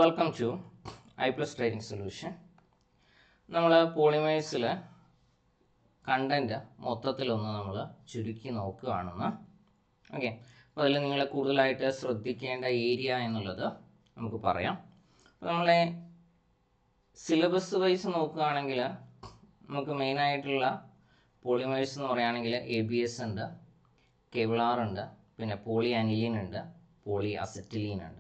Welcome to I plus trading solution. നമ്മൾ പോളിമേഴ്സിൽ content മൊത്തത്തിലൊന്ന് നമ്മൾ ചുരുക്കി നോക്കുകയാണെന്ന്. ഓക്കെ, അപ്പോൾ അതിൽ നിങ്ങൾ കൂടുതലായിട്ട് ശ്രദ്ധിക്കേണ്ട ഏരിയ എന്നുള്ളത് നമുക്ക് പറയാം. അപ്പോൾ നമ്മളെ സിലബസ് വൈസ് നോക്കുകയാണെങ്കിൽ നമുക്ക് മെയിനായിട്ടുള്ള പോളിമേഴ്സ് എന്ന് പറയുകയാണെങ്കിൽ ABS ഉണ്ട്, കെവ്ലാർ ഉണ്ട്, പിന്നെ പോളി അനിലീൻ ഉണ്ട്, പോളി അസറ്റിലീൻ ഉണ്ട്.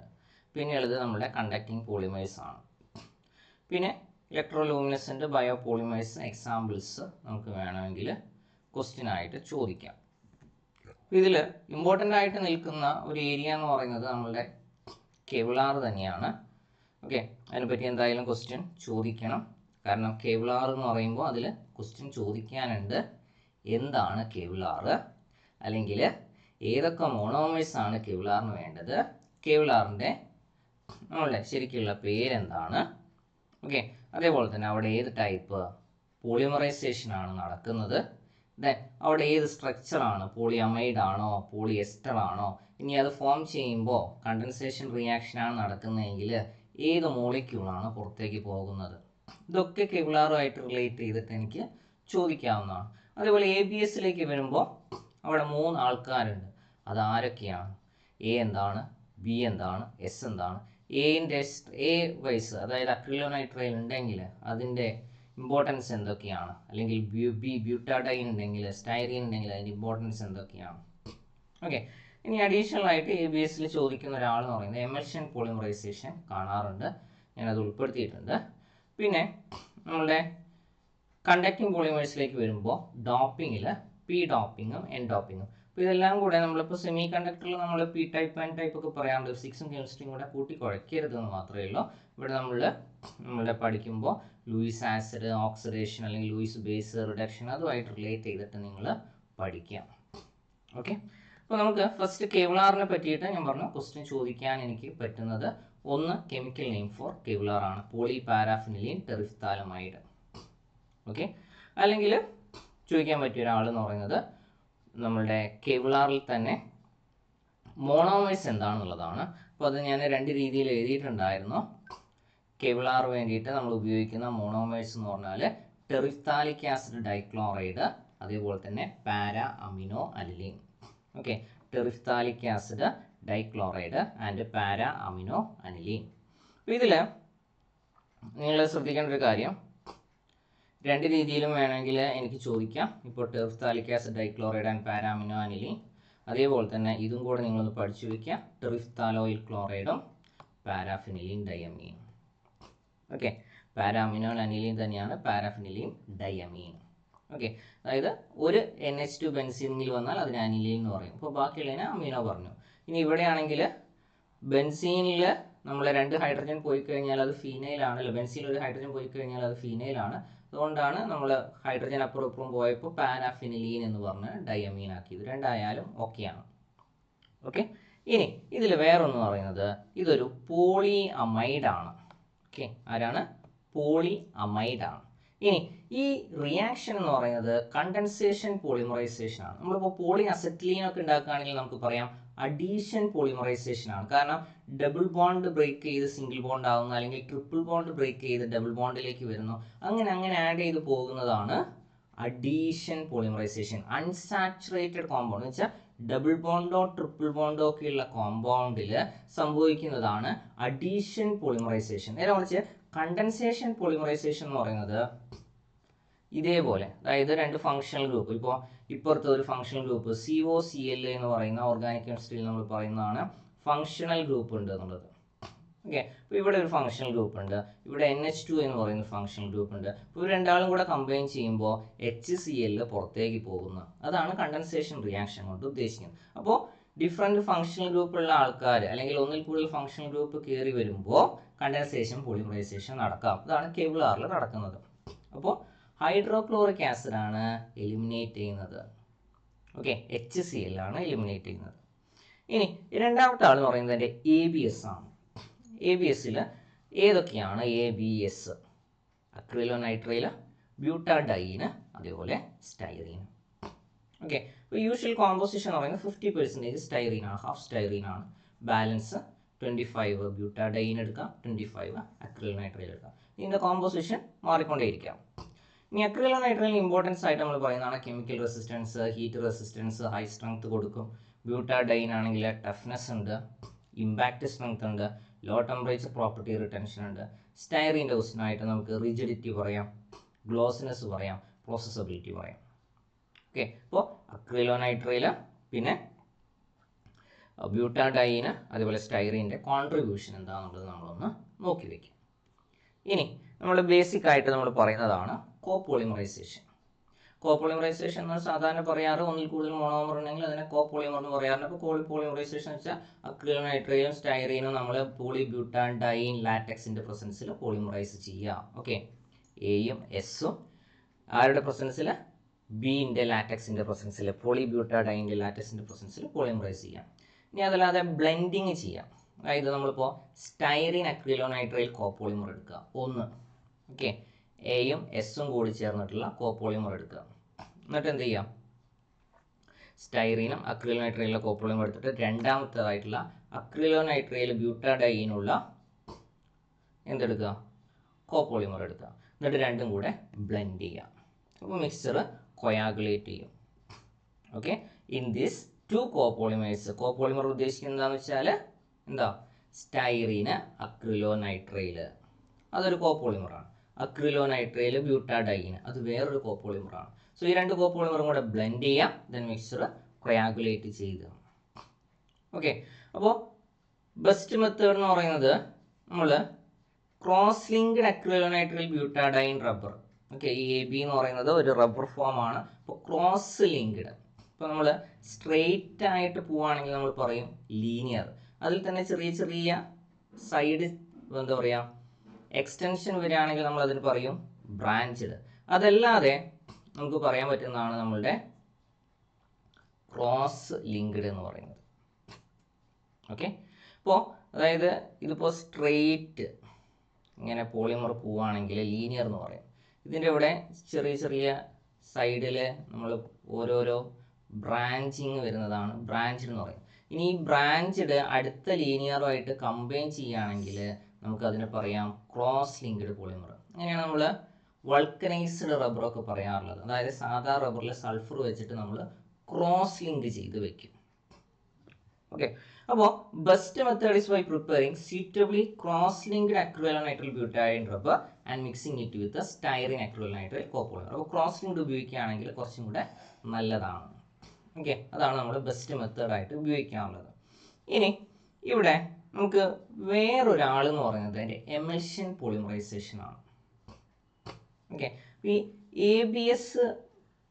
പിന്നെയുള്ളത് നമ്മുടെ കണ്ടക്റ്റിംഗ് പോളിമേഴ്സ് ആണ്. പിന്നെ ഇലക്ട്രോലൂമിനസെൻ്റ് ബയോ പോളിമേഴ്സ് എക്സാമ്പിൾസ് നമുക്ക് വേണമെങ്കിൽ ക്വസ്റ്റ്യനായിട്ട് ചോദിക്കാം. ഇതിൽ ഇമ്പോർട്ടൻ്റ് ആയിട്ട് നിൽക്കുന്ന ഒരു ഏരിയ എന്ന് പറയുന്നത് നമ്മളുടെ കെവ്ലാർ തന്നെയാണ്. ഓക്കെ, അതിനെപ്പറ്റി എന്തായാലും ക്വസ്റ്റ്യൻ ചോദിക്കണം. കാരണം കെവ്ലാർ എന്ന് പറയുമ്പോൾ അതിൽ ക്വസ്റ്റ്യൻ ചോദിക്കാനുണ്ട്. എന്താണ് കെവ്ലാർ, അല്ലെങ്കിൽ ഏതൊക്കെ മോണോമേഴ്സ് ആണ് കെവ്ലാറിന് വേണ്ടത്, കെവ്ലാറിൻ്റെ നമ്മളുടെ ശരിക്കുള്ള പേരെന്താണ്. ഓക്കെ, അതേപോലെ തന്നെ അവിടെ ഏത് ടൈപ്പ് പോളിമറൈസേഷൻ ആണ് നടക്കുന്നത്, ദെൻ അവിടെ ഏത് സ്ട്രക്ചറാണ്, പോളി അമൈഡ് ആണോ പോളി എസ്റ്റർ ആണോ, ഇനി അത് ഫോം ചെയ്യുമ്പോൾ കണ്ടൻസേഷൻ റിയാക്ഷനാണ് നടക്കുന്നതെങ്കിൽ ഏത് മോളിക്യൂളാണ് പുറത്തേക്ക് പോകുന്നത്. ഇതൊക്കെ കെവ്ലാറുമായിട്ട് റിലേറ്റ് ചെയ്തിട്ട് എനിക്ക് ചോദിക്കാവുന്നതാണ്. അതേപോലെ ABSലേക്ക് വരുമ്പോൾ അവിടെ 3 ആൾക്കാരുണ്ട്. അതാരൊക്കെയാണ്, A എന്താണ്, B എന്താണ്, S എന്താണ്. A വൈസ് അതായത് അക്രിലോനൈട്രൈൽ ഉണ്ടെങ്കിൽ അതിൻ്റെ ഇമ്പോർട്ടൻസ് എന്തൊക്കെയാണ്, അല്ലെങ്കിൽ ബ്യൂട്ടാഡൈൻ ഉണ്ടെങ്കിൽ, സ്റ്റൈറീൻ ഉണ്ടെങ്കിൽ അതിൻ്റെ ഇമ്പോർട്ടൻസ് എന്തൊക്കെയാണ്. ഓക്കെ, ഇനി അഡീഷണൽ ആയിട്ട് ABSൽ ചോദിക്കുന്ന ഒരാൾ എന്ന് പറയുന്നത് എമൽഷൻ പോളിമറൈസേഷൻ കാണാറുണ്ട്, ഞാനത് ഉൾപ്പെടുത്തിയിട്ടുണ്ട്. പിന്നെ നമ്മളുടെ കണ്ടക്റ്റിംഗ് പോളിമേഴ്സിലേക്ക് വരുമ്പോൾ ഡോപ്പിങ്ങിൽ P ഡോപ്പിങ്ങും N ഡോപ്പിങ്ങും. അപ്പോൾ ഇതെല്ലാം കൂടെ നമ്മളിപ്പോൾ സെമി കണ്ടക്ടറിൽ നമ്മൾ P ടൈപ്പ് N ടൈപ്പ് ഒക്കെ പറയാറുണ്ട്. ഫിസിക്സും കെമിസ്ട്രിയും കൂടെ കൂട്ടി കുഴക്കരുതെന്ന് മാത്രമേ ഉള്ളൂ. ഇവിടെ നമ്മളുടെ പഠിക്കുമ്പോൾ ലൂയിസ് ആസിഡ് ഓക്സിഡേഷൻ അല്ലെങ്കിൽ ലൂയിസ് ബേസ് റിഡക്ഷൻ അതുമായിട്ട് റിലേറ്റ് ചെയ്തിട്ട് നിങ്ങൾ പഠിക്കാം. ഓക്കെ, അപ്പോൾ നമുക്ക് ഫസ്റ്റ് കെവ്ലാറിനെ പറ്റിയിട്ട് ഞാൻ പറഞ്ഞു ക്വസ്റ്റ്യൻ ചോദിക്കാൻ എനിക്ക് പറ്റുന്നത് ഒന്ന് കെമിക്കൽ നെയിം ഫോർ കെവ്ലാർ ആണ്, പോളി പാരാഫിനിലിൻ ടെറിഫ്താലമൈഡ്. ഓക്കെ, അല്ലെങ്കിൽ ചോദിക്കാൻ പറ്റിയ ഒരാൾ എന്ന് പറയുന്നത് നമ്മളുടെ കെവ്ലാറിൽ തന്നെ മോണോമേഴ്സ് എന്താണെന്നുള്ളതാണ്. അപ്പോൾ അത് ഞാൻ 2 രീതിയിൽ എഴുതിയിട്ടുണ്ടായിരുന്നു. കെവ്ലാർ വേണ്ടിയിട്ട് നമ്മൾ ഉപയോഗിക്കുന്ന മോണോമേഴ്സ് എന്ന് പറഞ്ഞാൽ ടെറിഫ്താലിക് ആസിഡ് ഡൈക്ലോറൈഡ്, അതേപോലെ തന്നെ para amino aniline. Okay, terephthalic acid dichloride and para amino aniline. അപ്പോൾ ഇതിൽ നിങ്ങൾ ശ്രദ്ധിക്കേണ്ട ഒരു കാര്യം, 2 രീതിയിലും വേണമെങ്കിൽ എനിക്ക് ചോദിക്കാം. ഇപ്പോൾ ടെറിഫ്താലിക് ആസിഡ് ഡൈക്ലോറൈഡ് ആൻഡ് പാരാമിനോ അനിലീൻ, അതേപോലെ തന്നെ ഇതും കൂടെ നിങ്ങളൊന്ന് പഠിച്ചു വയ്ക്കുക, ടെറിഫ്താലോയിൽ ക്ലോറൈഡും പാരാഫിനിലിൻ ഡയമീൻ. ഓക്കെ, പാരാമിനോ അനിലീൻ തന്നെയാണ് പാരാഫിനിലിൻ ഡയമീൻ. ഓക്കെ, അതായത് ഒരു NH2 ബെൻസീനിൽ വന്നാൽ അതിന് അനിലീൻ എന്ന് പറയും. അപ്പോൾ ബാക്കിയുള്ളതിന് അമീനോ പറഞ്ഞു. ഇനി ഇവിടെയാണെങ്കിൽ ബെൻസീനിൽ നമ്മൾ 2 ഹൈഡ്രജൻ പോയി കഴിഞ്ഞാൽ അത് ഫീനൈലാണല്ലോ, ബെൻസീനിൽ ഒരു ഹൈഡ്രജൻ പോയി കഴിഞ്ഞാൽ അത് ഫീനൈലാണ്. അതുകൊണ്ടാണ് നമ്മൾ ഹൈഡ്രജൻ അപ്പുറം ഇപ്പുറം പോയപ്പോൾ പാരാഫിനിലീൻ എന്ന് പറഞ്ഞ് ഡയമീൻ ആക്കിയത്. 2 ആയാലും ഓക്കെയാണ്. ഓക്കെ, ഇനി ഇതിൽ വേറൊന്ന് പറയുന്നത് ഇതൊരു പോളി അമൈഡാണ്. ഓക്കെ, ആരാണ്, പോളി അമൈഡാണ്. ഇനി ഈ റിയാക്ഷൻ എന്ന് പറയുന്നത് കണ്ടൻസേഷൻ പോളിമറൈസേഷൻ ആണ്. നമ്മളിപ്പോൾ പോളി അസറ്റിലീൻ ഒക്കെ ഉണ്ടാക്കുകയാണെങ്കിൽ നമുക്ക് പറയാം അഡീഷൻ പോളിമറൈസേഷൻ ആണ്. കാരണം ഡബിൾ ബോണ്ട് ബ്രേക്ക് ചെയ്ത് സിംഗിൾ ബോണ്ട് ആവുന്നു, അല്ലെങ്കിൽ ട്രിപ്പിൾ ബോണ്ട് ബ്രേക്ക് ചെയ്ത് ഡബിൾ ബോണ്ടിലേക്ക് വരുന്നു, അങ്ങനെ ആഡ് ചെയ്ത് പോകുന്നതാണ് അഡീഷൻ പോളിമറൈസേഷൻ. അൺസാച്ചുറേറ്റഡ് കോമ്പൗണ്ട് എന്ന് വെച്ചാൽ ഡബിൾ ബോണ്ടോ ട്രിപ്പിൾ ബോണ്ടോ ഒക്കെയുള്ള കോമ്പൗണ്ടിൽ സംഭവിക്കുന്നതാണ് അഡീഷൻ പോളിമറൈസേഷൻ. നേരെ മറിച്ച് കണ്ടൻസേഷൻ പോളിമറൈസേഷൻ എന്ന് പറയുന്നത് ഇതേപോലെ, അതായത് 2 ഫങ്ഷണൽ ഗ്രൂപ്പ്, ഇപ്പോൾ ഇപ്പുറത്തെ ഒരു ഫങ്ഷണൽ ഗ്രൂപ്പ് COCl എന്ന് പറയുന്ന ഓർഗാനിക് കെമിസ്ട്രിയിൽ നമ്മൾ പറയുന്നതാണ് ഫങ്ഷണൽ ഗ്രൂപ്പ് ഉണ്ട് എന്നുള്ളത്. ഓക്കെ, അപ്പോൾ ഇവിടെ ഒരു ഫങ്ഷണൽ ഗ്രൂപ്പ് ഉണ്ട്, ഇവിടെ NH2 എന്ന് പറയുന്ന ഫങ്ഷണൽ ഗ്രൂപ്പ് ഉണ്ട്. അപ്പോൾ 2 ആളും കൂടെ കമ്പൈൻ ചെയ്യുമ്പോൾ HCl പുറത്തേക്ക് പോകുന്നു. അതാണ് കണ്ടൻസേഷൻ റിയാക്ഷൻ കൊണ്ട് ഉദ്ദേശിക്കുന്നത്. അപ്പോൾ ഡിഫറെൻറ്റ് ഫങ്ഷണൽ ഗ്രൂപ്പുള്ള ആൾക്കാർ അല്ലെങ്കിൽ ഒന്നിൽ കൂടുതൽ ഫങ്ഷണൽ ഗ്രൂപ്പ് കയറി വരുമ്പോൾ കണ്ടൻസേഷൻ പോളിമറൈസേഷൻ നടക്കാം. അതാണ് കെവ്ലാറിൽ നടക്കുന്നത്. അപ്പോൾ ഹൈഡ്രോക്ലോറിക് ആസിഡ് ആണ് എലിമിനേറ്റ് ചെയ്യുന്നത്. ഓക്കെ, HCl ആണ് എലിമിനേറ്റ് ചെയ്യുന്നത്. ഇനി രണ്ടാമത്തെ ആൾ എന്ന് പറയുന്നത് എൻ്റെ ABS ആണ്. ABSൽ ഏതൊക്കെയാണ് ABS, അക്രിലോനൈട്രൈൽ, ബ്യൂട്ടാഡൈന്, അതേപോലെ സ്റ്റൈറീൻ. ഓക്കെ, അപ്പോൾ യൂഷ്വൽ കോമ്പോസിഷൻ എന്ന് പറയുന്നത് 50% സ്റ്റൈറീൻ ആണ്, ഹാഫ് സ്റ്റൈറീൻ ആണ്, ബാലൻസ് 25 ബ്യൂട്ടാഡൈൻ എടുക്കാം, 25 അക്രിലോനൈട്രൈൽ എടുക്കാം. ഇതിൻ്റെ കോമ്പോസിഷൻ മാറിക്കൊണ്ടേയിരിക്കാം. ഇനി അക്രിലോനൈട്രൈലിന് ഇമ്പോർട്ടൻസ് ആയിട്ട് നമ്മൾ പറയുന്നതാണ് chemical resistance, heat resistance, high strength കൊടുക്കും. ബ്യൂട്ടാഡൈൻ ആണെങ്കിൽ ടഫ്നെസ് ഉണ്ട്, ഇമ്പാക്റ്റ് സ്ട്രെങ്ത് ഉണ്ട്, ലോ ടെമ്പറേച്ചർ പ്രോപ്പർട്ടി റിട്ടൻഷൻ ഉണ്ട്. സ്റ്റൈറീൻ്റെ ക്വസ്റ്റനായിട്ട് നമുക്ക് റിജിഡിറ്റി പറയാം, ഗ്ലോസിനെസ് പറയാം, പ്രോസസബിലിറ്റി പറയാം. ഓക്കെ, അപ്പോൾ അക്രിലോനൈട്രൈൽ പിന്നെ ബ്യൂട്ടാഡൈന് അതുപോലെ സ്റ്റൈറീൻ്റെ കോൺട്രിബ്യൂഷൻ എന്താണെന്നുള്ളത് നമ്മളൊന്ന് നോക്കി വയ്ക്കും. ഇനി നമ്മൾ ബേസിക് ആയിട്ട് നമ്മൾ പറയുന്നതാണ് കോപോളിമറൈസേഷൻ. കോപോളിമറൈസേഷൻ എന്ന് സാധാരണ പറയാറ് ഒന്നിൽ കൂടുതൽ മോണോമർ ഉണ്ടെങ്കിൽ അതിനെ കോപോളിമർ എന്ന് പറയാറുണ്ട്. അപ്പോൾ കോളിപോളിമറൈസേഷൻ എന്ന് വെച്ചാൽ അക്രിലോനൈട്രൈലും സ്റ്റൈറീനും നമ്മൾ പോളിബ്യൂട്ടാഡൈൻ ലാറ്റക്സിൻ്റെ പ്രസൻസിൽ പോളിമറൈസ് ചെയ്യുക. ഓക്കെ, എയും എസും ആരുടെ പ്രസൻസിൽ? ബിൻ്റെ ലാറ്റക്സിൻ്റെ പ്രസൻസിൽ, പോളിബ്യൂട്ടാഡൈൻ്റെ ലാറ്റക്സിൻ്റെ പ്രസൻസിൽ പോളിമറൈസ് ചെയ്യാം. ഇനി അതല്ലാതെ ബ്ലെൻഡിങ് ചെയ്യാം. അതായത് നമ്മളിപ്പോൾ സ്റ്റൈറീൻ അക്രിലോനൈട്രൈൽ കോപോളിമർ എടുക്കുക 1. ഓക്കെ, എയും എസും കൂടി ചേർന്നിട്ടുള്ള കോപോളിമർ എടുക്കുക. എന്നിട്ട് എന്ത് ചെയ്യാം? സ്റ്റൈറീനും അക്രിലോനൈട്രൈലിലെ കോപോളിമർ എടുത്തിട്ട് രണ്ടാമത്തേതായിട്ടുള്ള അക്രിലോനൈട്രൈൽ ബ്യൂട്ടാഡൈനുള്ള എന്തെടുക്കുക? കോപോളിമർ എടുക്കുക. എന്നിട്ട് രണ്ടും കൂടെ ബ്ലെൻഡ് ചെയ്യുക. അപ്പോൾ മിക്സ്ചർ കൊയാഗുലേറ്റ് ചെയ്യും. ഓക്കെ, ഇൻ ദിസ് 2 കോപോളിമേഴ്സ്, കോപോളിമർ ഉദ്ദേശിക്കുന്നത് എന്താണെന്ന് വെച്ചാൽ എന്താ? സ്റ്റൈറീന് അക്രിലോനൈട്രൈല് അതൊരു കോപോളിമറാണ്. അക്രിലോനൈട്രൈൽ ബ്യൂട്ടാഡൈൻ അത് വേറൊരു കോപോളിമറാണ്. സോ ഈ 2 കോപോളിമറും കൂടെ ബ്ലെൻഡ് ചെയ്യാം, ദെൻ മിക്സ്ചർ കൊയാഗുലേറ്റ് ചെയ്ത്. ഓക്കെ, അപ്പോൾ ബെസ്റ്റ് മെത്തേഡ് എന്ന് പറയുന്നത് നമ്മൾ cross linked acrylonitrile butadiene rubber. Okay, ഈ AB എന്ന് പറയുന്നത് ഒരു റബ്ബർ ഫോം ആണ്. അപ്പോൾ ക്രോസ് ലിങ്ക്ഡ്, ഇപ്പോൾ നമ്മൾ സ്ട്രെയിറ്റ് ആയിട്ട് പോവുകയാണെങ്കിൽ നമ്മൾ പറയും ലീനിയർ. അതിൽ തന്നെ ചെറിയ ചെറിയ സൈഡ് എന്താ പറയുക എക്സ്റ്റൻഷൻ വരികയാണെങ്കിൽ നമ്മൾ അതിന് പറയും ബ്രാഞ്ചഡ്. അതല്ലാതെ നമുക്ക് പറയാൻ പറ്റുന്നതാണ് നമ്മളുടെ ക്രോസ് ലിങ്ക്ഡ് എന്ന് പറയുന്നത്. ഓക്കെ, അപ്പോൾ അതായത് ഇതിപ്പോൾ സ്ട്രെയിറ്റ് ഇങ്ങനെ പോളിമർ പോവുകയാണെങ്കിൽ ലീനിയർ എന്ന് പറയും. ഇതിൻ്റെ ഇവിടെ ചെറിയ ചെറിയ സൈഡിൽ നമ്മൾ ഓരോരോ ബ്രാഞ്ചിങ് വരുന്നതാണ് ബ്രാഞ്ചഡ് എന്ന് പറയും. ഇനി ഈ ബ്രാഞ്ചഡ് അടുത്ത ലീനിയറുമായിട്ട് കമ്പൈൻ ചെയ്യുകയാണെങ്കിൽ നമുക്ക് അതിനെ പറയാം ക്രോസ് ലിങ്ക്ഡ് പോളിമർ. അങ്ങനെയാണ് നമ്മൾ വൾക്കനൈസ്ഡ് റബ്ബറൊക്കെ പറയാറുള്ളത്. അതായത് സാധാ റബ്ബറിൽ സൾഫർ വെച്ചിട്ട് നമ്മൾ ക്രോസ് ലിങ്ക് ചെയ്ത് വെക്കും. ഓക്കെ, അപ്പോൾ best method is by preparing suitably cross-linked acrylonitrile butadiene rubber and mixing it with the styrene acrylonitrile copolymer. അപ്പോൾ ക്രോസ് ലിങ്ക് ഉപയോഗിക്കുകയാണെങ്കിൽ കുറച്ചും കൂടെ നല്ലതാണ്. ഓക്കെ, അതാണ് നമ്മൾ ബെസ്റ്റ് മെത്തേഡായിട്ട് ഉപയോഗിക്കാനുള്ളത്. ഇനി ഇവിടെ നമുക്ക് വേറൊരാൾ എന്ന് പറയുന്നത് അതിൻ്റെ എമൽഷൻ പോളിമറൈസേഷൻ ആണ്. ഓക്കെ, ഈ ABS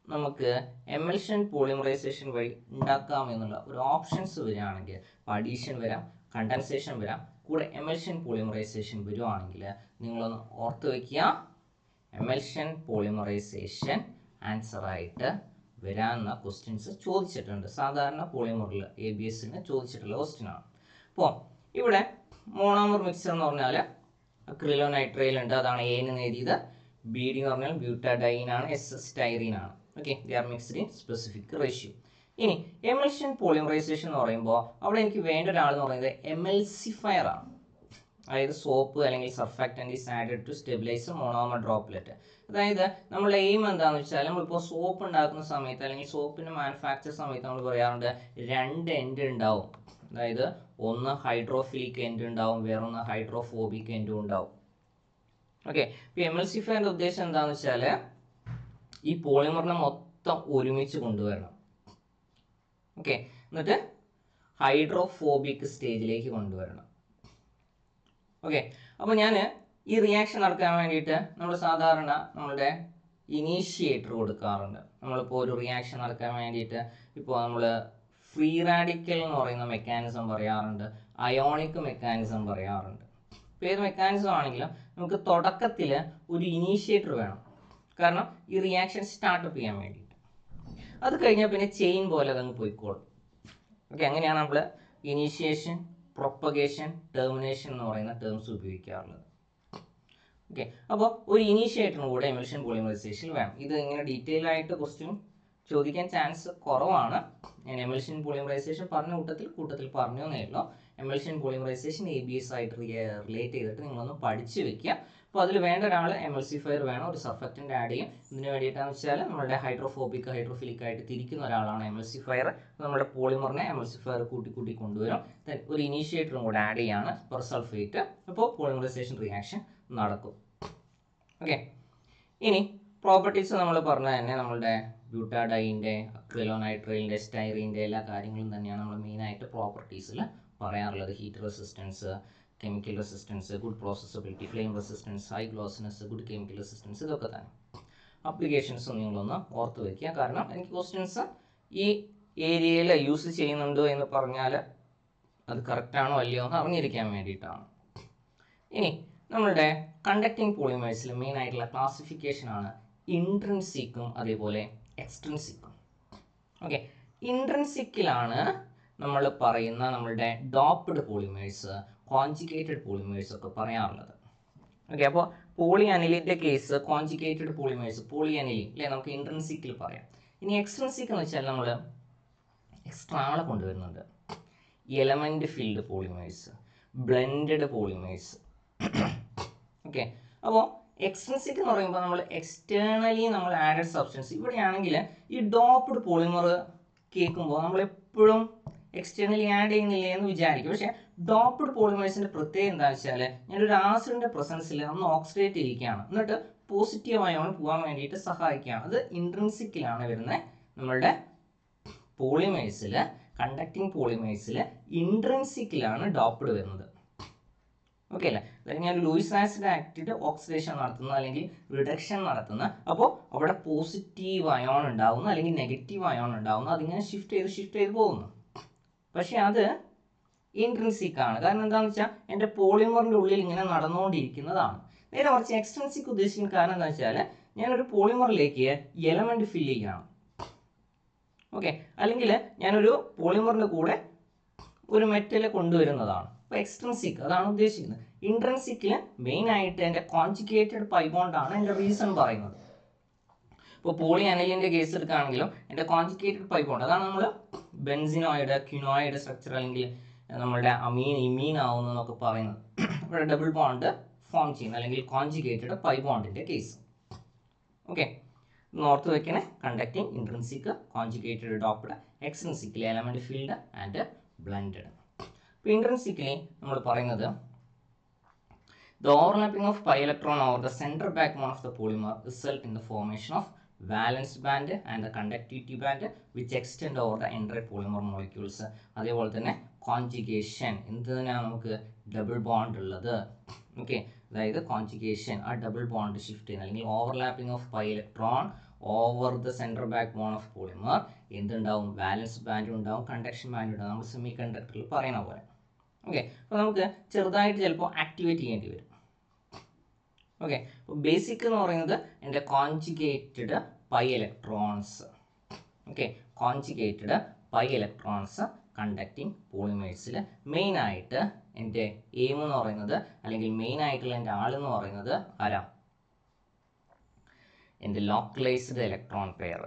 നമുക്ക് എമൽഷൻ പോളിമറൈസേഷൻ വഴി ഉണ്ടാക്കാം എന്നുള്ള ഒരു ഓപ്ഷൻസ് വരികയാണെങ്കിൽ അഡീഷൻ വരാം, കണ്ടൻസേഷൻ വരാം, കൂടെ എമൽഷൻ പോളിമറൈസേഷൻ വരുവാണെങ്കിൽ നിങ്ങളൊന്ന് ഓർത്ത് വയ്ക്കുക. എമൽഷൻ പോളിമറൈസേഷൻ ആൻസറായിട്ട് വരാവുന്ന ക്വസ്റ്റ്യൻസ് ചോദിച്ചിട്ടുണ്ട്. സാധാരണ പോളിമറിൽ ABSന് ചോദിച്ചിട്ടുള്ള ക്വസ്റ്റ്യനാണ്. അപ്പോൾ ഇവിടെ മോണോമർ മിക്സർ എന്ന് പറഞ്ഞാൽ അക്രിലോനൈട്രൈൽ ഉണ്ട്, അതാണ് എന് എഴുതിയത്. BD എന്ന് പറഞ്ഞാൽ ബ്യൂട്ടാഡൈൻ ആണ്, SS സ്റ്റൈറീൻ ആണ്. Okay, they are mixed in specific ratio. ഇനി എമൽഷൻ പോളിമറൈസേഷൻ എന്ന് പറയുമ്പോൾ അവിടെ എനിക്ക് വേണ്ട ഒരാൾ എന്ന് പറയുന്നത് എമൽസിഫയർ ആണ്. അതായത് സോപ്പ് അല്ലെങ്കിൽ surfactant is added to stabilise monomer droplet. അതായത് നമ്മളുടെ എയിം എന്താണെന്ന് വെച്ചാൽ നമ്മളിപ്പോൾ സോപ്പ് ഉണ്ടാക്കുന്ന സമയത്ത് അല്ലെങ്കിൽ സോപ്പിൻ്റെ മാനുഫാക്ചർ സമയത്ത് നമ്മൾ പറയാറുണ്ട് 2 എൻഡ് ഉണ്ടാവും. അതായത് ഒന്ന് ഹൈഡ്രോഫിലിക് എൻഡ് ഉണ്ടാവും, വേറൊന്ന് ഹൈഡ്രോഫോബിക് എൻഡും ഉണ്ടാവും. ഓക്കെ, ഇപ്പോൾ എമൽസിഫയറിൻ്റെ ഉദ്ദേശം എന്താണെന്ന് വെച്ചാൽ ഈ പോളിമറിനെ മൊത്തം ഒരുമിച്ച് കൊണ്ടുവരണം. ഓക്കെ, എന്നിട്ട് ഹൈഡ്രോഫോബിക് സ്റ്റേജിലേക്ക് കൊണ്ടുവരണം. ഓക്കെ, അപ്പോൾ ഞാൻ ഈ റിയാക്ഷൻ നടക്കാൻ വേണ്ടിയിട്ട് നമ്മൾ സാധാരണ നമ്മളുടെ ഇനീഷ്യേറ്റർ കൊടുക്കാറുണ്ട്. നമ്മളിപ്പോൾ ഒരു റിയാക്ഷൻ നടക്കാൻ വേണ്ടിയിട്ട് ഇപ്പോൾ നമ്മൾ ഫ്രീ റാഡിക്കൽ എന്ന് പറയുന്ന മെക്കാനിസം പറയാറുണ്ട്, അയോണിക് മെക്കാനിസം പറയാറുണ്ട്. ഇപ്പോൾ ഏത് മെക്കാനിസം ആണെങ്കിലും നമുക്ക് തുടക്കത്തിൽ ഒരു ഇനീഷ്യേറ്റർ വേണം, കാരണം ഈ റിയാക്ഷൻ സ്റ്റാർട്ടപ്പ് ചെയ്യാൻ വേണ്ടിയിട്ട്. അത് കഴിഞ്ഞാൽ പിന്നെ ചെയിൻ പോലെ അതങ്ങ് പോയിക്കോളും. ഓക്കെ, അങ്ങനെയാണ് നമ്മൾ ഇനീഷ്യേഷൻ, പ്രൊപ്പഗേഷൻ, ടെർമിനേഷൻ എന്ന് പറയുന്ന ടേംസ് ഉപയോഗിക്കാറുള്ളത്. ഓക്കെ, അപ്പോൾ ഒരു ഇനീഷ്യേറ്ററിന് കൂടെ എമൽഷൻ പോളിമറൈസേഷൻ വേണം. ഇത് ഇങ്ങനെ ഡീറ്റെയിൽ ആയിട്ട് ക്വസ്റ്റ്യൻ ചോദിക്കാൻ ചാൻസ് കുറവാണ്. ഞാൻ എമൽഷൻ പോളിമറൈസേഷൻ പറഞ്ഞ കൂട്ടത്തിൽ പറഞ്ഞു എന്നേ ഉള്ളൂ. എമൽഷൻ പോളിമറൈസേഷൻ ABS ആയിട്ട് റിലേറ്റ് ചെയ്തിട്ട് നിങ്ങളൊന്ന് പഠിച്ച് വെക്കുക. അപ്പോൾ അതിൽ വേണ്ട ഒരാൾ എമൽസിഫയർ വേണം, ഒരു സർഫക്റ്റൻ്റ് ആഡ് ചെയ്യും. ഇതിന് വേണ്ടിയിട്ടാണെന്ന് വെച്ചാൽ നമ്മുടെ ഹൈഡ്രോഫോബിക് ഹൈഡ്രോഫിലിക് ആയിട്ട് തിരിക്കുന്ന ഒരാളാണ് എമൽസിഫയർ. നമ്മുടെ പോളിമറിനെ എമൽസിഫയർ കൂട്ടി കൊണ്ടുവരും. ദെൻ ഒരു ഇനീഷ്യേറ്ററും കൂടെ ആഡ് ചെയ്യാണ് പെർസൾഫേറ്റ്. അപ്പോൾ പോളിമറൈസേഷൻ റിയാക്ഷൻ നടക്കും. ഓക്കെ, ഇനി പ്രോപ്പർട്ടീസ് നമ്മൾ പറഞ്ഞ തന്നെ നമ്മളുടെ ബ്യൂട്ടാഡൈൻ്റെ, അക്രിലോനൈട്രൈലിൻ്റെ, സ്റ്റൈറീൻ്റെ എല്ലാ കാര്യങ്ങളും തന്നെയാണ് നമ്മൾ മെയിനായിട്ട് പ്രോപ്പർട്ടീസിൽ പറയാറുള്ളത്. Heat resistance, chemical resistance, good processability, flame resistance, high glossiness, good chemical resistance, ഇതൊക്കെ തന്നെ അപ്ലിക്കേഷൻസ് നിങ്ങളൊന്ന് ഓർത്ത് വയ്ക്കുക. കാരണം എനിക്ക് ക്വസ്റ്റ്യൻസ് ഈ ഏരിയയിൽ യൂസ് ചെയ്യുന്നുണ്ടോ എന്ന് പറഞ്ഞാൽ അത് കറക്റ്റാണോ അല്ലയോ എന്ന് അറിഞ്ഞിരിക്കാൻ വേണ്ടിയിട്ടാണ്. ഇനി നമ്മളുടെ കണ്ടക്റ്റിംഗ് പോളിമേഴ്സിൽ മെയിൻ ആയിട്ടുള്ള ക്ലാസിഫിക്കേഷനാണ് ഇൻട്രിൻസിക്കും അതേപോലെ എക്സ്ട്രിൻസിക്കും. ഓക്കെ, ഇൻട്രിൻസിക്കിലാണ് നമ്മൾ പറയുന്ന നമ്മളുടെ ഡോപ്ഡ് പോളിമേഴ്സ്, കോൺജുഗേറ്റഡ് പോളിമേഴ്സ് ഒക്കെ പറയാറുള്ളത്. ഓക്കെ, അപ്പോൾ പോളി അനിലിൻ്റെ case conjugated polymers, poly aniline അല്ലേ, നമുക്ക് ഇൻട്രിൻസിക്കിൽ പറയാം. ഇനി എക്സ്ട്രിൻസിക് എന്ന് വെച്ചാൽ നമ്മൾ എക്സ്ട്രാളെ കൊണ്ടുവരുന്നുണ്ട്. Element field polymers, blended polymers. Okay, അപ്പോൾ എക്സ്ട്രിൻസിക് എന്ന് പറയുമ്പോൾ നമ്മൾ എക്സ്റ്റേണലി നമ്മൾ ആഡഡ് സബ്സ്റ്റൻസ്, ഇവിടെയാണെങ്കിൽ ഈ ഡോപ്ഡ് പോളിമർ കേൾക്കുമ്പോൾ നമ്മൾ എപ്പോഴും എക്സ്റ്റേണലി ആഡ് ചെയ്യുന്നില്ല എന്ന് വിചാരിക്കും. പക്ഷേ ഡോപ്ഡ് പോളിമേഴ്സിൻ്റെ പ്രത്യേകത എന്താണെന്ന് വെച്ചാൽ ഞാനൊരു ആസിഡിൻ്റെ പ്രസൻസിൽ ഒന്ന് ഓക്സിഡേറ്റ് ചെയ്യിക്കുകയാണ്, എന്നിട്ട് പോസിറ്റീവ് അയോൺ പോകാൻ വേണ്ടിയിട്ട് സഹായിക്കുകയാണ്. അത് ഇൻട്രിൻസിക്കിലാണ് വരുന്നത്. നമ്മളുടെ പോളിമേഴ്സിൽ, കണ്ടക്റ്റിംഗ് പോളിമേഴ്സിൽ ഇൻട്രിൻസിക്കിലാണ് ഡോപ്ഡ് വരുന്നത്. ഓക്കെ അല്ലേ, അതായത് ഞാൻ ലൂയിസ് ആസിഡ് ആക്ടിഡ് ഓക്സിഡേഷൻ നടത്തുന്നു അല്ലെങ്കിൽ റിഡക്ഷൻ നടത്തുന്ന, അപ്പോൾ അവിടെ പോസിറ്റീവ് അയോൺ ഉണ്ടാവുന്നു അല്ലെങ്കിൽ നെഗറ്റീവ് അയോൺ ഉണ്ടാവുന്നു, അതിങ്ങനെ ഷിഫ്റ്റ് ചെയ്ത് പോകുന്നു. പക്ഷെ അത് ഇൻട്രിൻസിക് ആണ്. കാരണം എന്താണെന്ന് വെച്ചാൽ എൻ്റെ പോളിമറിൻ്റെ ഉള്ളിൽ ഇങ്ങനെ നടന്നുകൊണ്ടിരിക്കുന്നതാണ്. നേരെ മറിച്ച് എക്സ്ട്രിൻസിക് ഉദ്ദേശിക്കുന്ന കാരണം എന്താണെന്ന് വെച്ചാൽ ഞാനൊരു പോളിമറിലേക്ക് എലമെൻറ്റ് ഫില്ല് ചെയ്യുകയാണ്. ഓക്കെ, അല്ലെങ്കിൽ ഞാനൊരു പോളിമറിൻ്റെ കൂടെ ഒരു മെറ്റൽ കൊണ്ടുവരുന്നതാണ്. അപ്പോൾ എക്സ്ട്രിൻസിക് അതാണ് ഉദ്ദേശിക്കുന്നത്. ഇൻട്രിൻസിക്കിൽ മെയിൻ ആയിട്ട് എൻ്റെ കോൺജുഗേറ്റഡ് പൈ ബോണ്ടാണ് എൻ്റെ റീസൺ പറയുന്നത്. ഇപ്പോൾ പോളി അനിലിൻ്റെ കേസ് എടുക്കുകയാണെങ്കിലും എൻ്റെ കോൺജുഗേറ്റഡ് പൈ ബോണ്ട്, അതാണ് നമ്മൾ ബെൻസിനോയിഡ്, ക്വിനോയിഡ് സ്ട്രക്ചർ അല്ലെങ്കിൽ നമ്മളുടെ അമീൻ ഇമീൻ ആവുന്നു എന്നൊക്കെ പറയുന്നത്. ഇവിടെ ഡബിൾ ബോണ്ട് ഫോം ചെയ്യുന്ന അല്ലെങ്കിൽ കോൺജുഗേറ്റഡ് പൈ ബോണ്ടിൻ്റെ കേസ്. ഓക്കെ, ഓർത്ത് വെക്കണേ. Conducting, intrinsic, conjugated, doped, extrinsically element field and blended. ഇപ്പോൾ ഇൻട്രിൻസിക്കലി നമ്മൾ പറയുന്നത് the overlapping of pi electron over the center backbone of the polymer result in the formation of valence band and the conductivity band which extend over the entire polymer molecules. അതേപോലെ തന്നെ conjugation, എന്തിനാണ് നമുക്ക് double bond ഉള്ളത്. Okay, അതായത് conjugation, ആ double bond shift ചെയ്യുന്ന അല്ലെങ്കിൽ overlapping of pi electron over the central backbone of polymer എന്തുണ്ടാവും, വാലൻസ് ബാൻഡ് ഉണ്ടാവും, കണ്ടക്ഷൻ ബാൻഡ് ഉണ്ടാവും, നമ്മൾ സെമി കണ്ടക്ടറിൽ പറയുന്ന പോലെ. ഓക്കെ, അപ്പോൾ നമുക്ക് ചെറുതായിട്ട് ചിലപ്പോൾ ആക്ടിവേറ്റ് ചെയ്യേണ്ടി വരും. ഓക്കെ, അപ്പോൾ ബേസിക് എന്ന് പറയുന്നത് എൻ്റെ conjugated pi electrons. Okay, conjugated pi electrons conducting പോളിമേഴ്സിൽ മെയിനായിട്ട് എൻ്റെ എയിം എന്ന് പറയുന്നത് അല്ലെങ്കിൽ മെയിൻ ആയിട്ടുള്ള എൻ്റെ ആളെന്ന് പറയുന്നത് ആരാ, എൻ്റെ ലോക്കലൈസ്ഡ് ഇലക്ട്രോൺ പെയർ.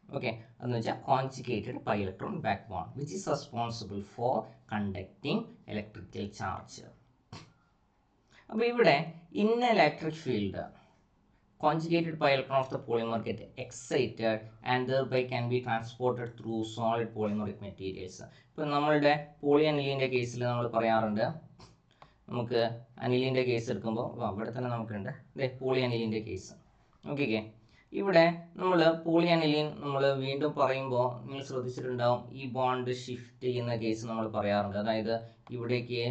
ഓക്കെ, അതെന്ന് വെച്ചാൽ conjugated pi electron backbone which is responsible for conducting electrical charge. അപ്പോൾ ഇവിടെ in electric field conjugated pi electron of the polymer get excited and thereby can be transported through solid polymeric materials. ഇപ്പോൾ നമ്മളുടെ poly അനിലിൻ്റെ കേസിൽ നമ്മൾ പറയാറുണ്ട്, നമുക്ക് അനിലിൻ്റെ case എടുക്കുമ്പോൾ അവിടെ തന്നെ നമുക്കുണ്ട് പോളി അനിലിൻ്റെ കേസ്. ഓക്കെ, ഇവിടെ നമ്മൾ പോളി അനിലിൻ നമ്മൾ വീണ്ടും പറയുമ്പോൾ നിങ്ങൾ ശ്രദ്ധിച്ചിട്ടുണ്ടാവും ഈ ബോണ്ട് ഷിഫ്റ്റ് ചെയ്യുന്ന കേസ് നമ്മൾ പറയാറുണ്ട്. അതായത് ഇവിടേക്ക്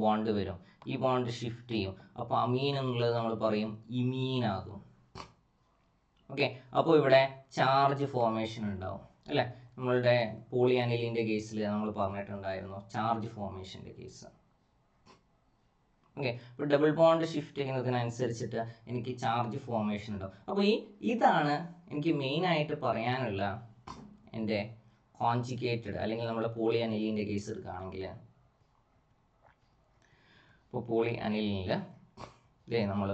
ബോണ്ട് വരും, ഈ ബോണ്ട് ഷിഫ്റ്റ് ചെയ്യും, അപ്പോൾ അമീൻ എന്നുള്ളത് നമ്മൾ പറയും ഇമീൻ ആകും. ഓക്കെ, അപ്പോൾ ഇവിടെ ചാർജ് ഫോർമേഷൻ ഉണ്ടാവും അല്ലേ. നമ്മളുടെ പോളി അനിലിൻ്റെ കേസിൽ നമ്മൾ പറഞ്ഞിട്ടുണ്ടായിരുന്നു ചാർജ് ഫോർമേഷൻ്റെ കേസ്. ഓക്കെ, ഇപ്പോൾ ഡബിൾ ബോണ്ട് ഷിഫ്റ്റ് ചെയ്യുന്നതിനനുസരിച്ചിട്ട് എനിക്ക് ചാർജ് ഫോർമേഷൻ ഉണ്ടാവും. അപ്പോൾ ഇതാണ് എനിക്ക് മെയിനായിട്ട് പറയാനുള്ള എൻ്റെ കോൺജുഗേറ്റഡ് അല്ലെങ്കിൽ നമ്മുടെ പോളി അനിലിൻ്റെ കേസ് എടുക്കുകയാണെങ്കിൽ. ഇപ്പോൾ പോളി അനിലിനിൽ നമ്മൾ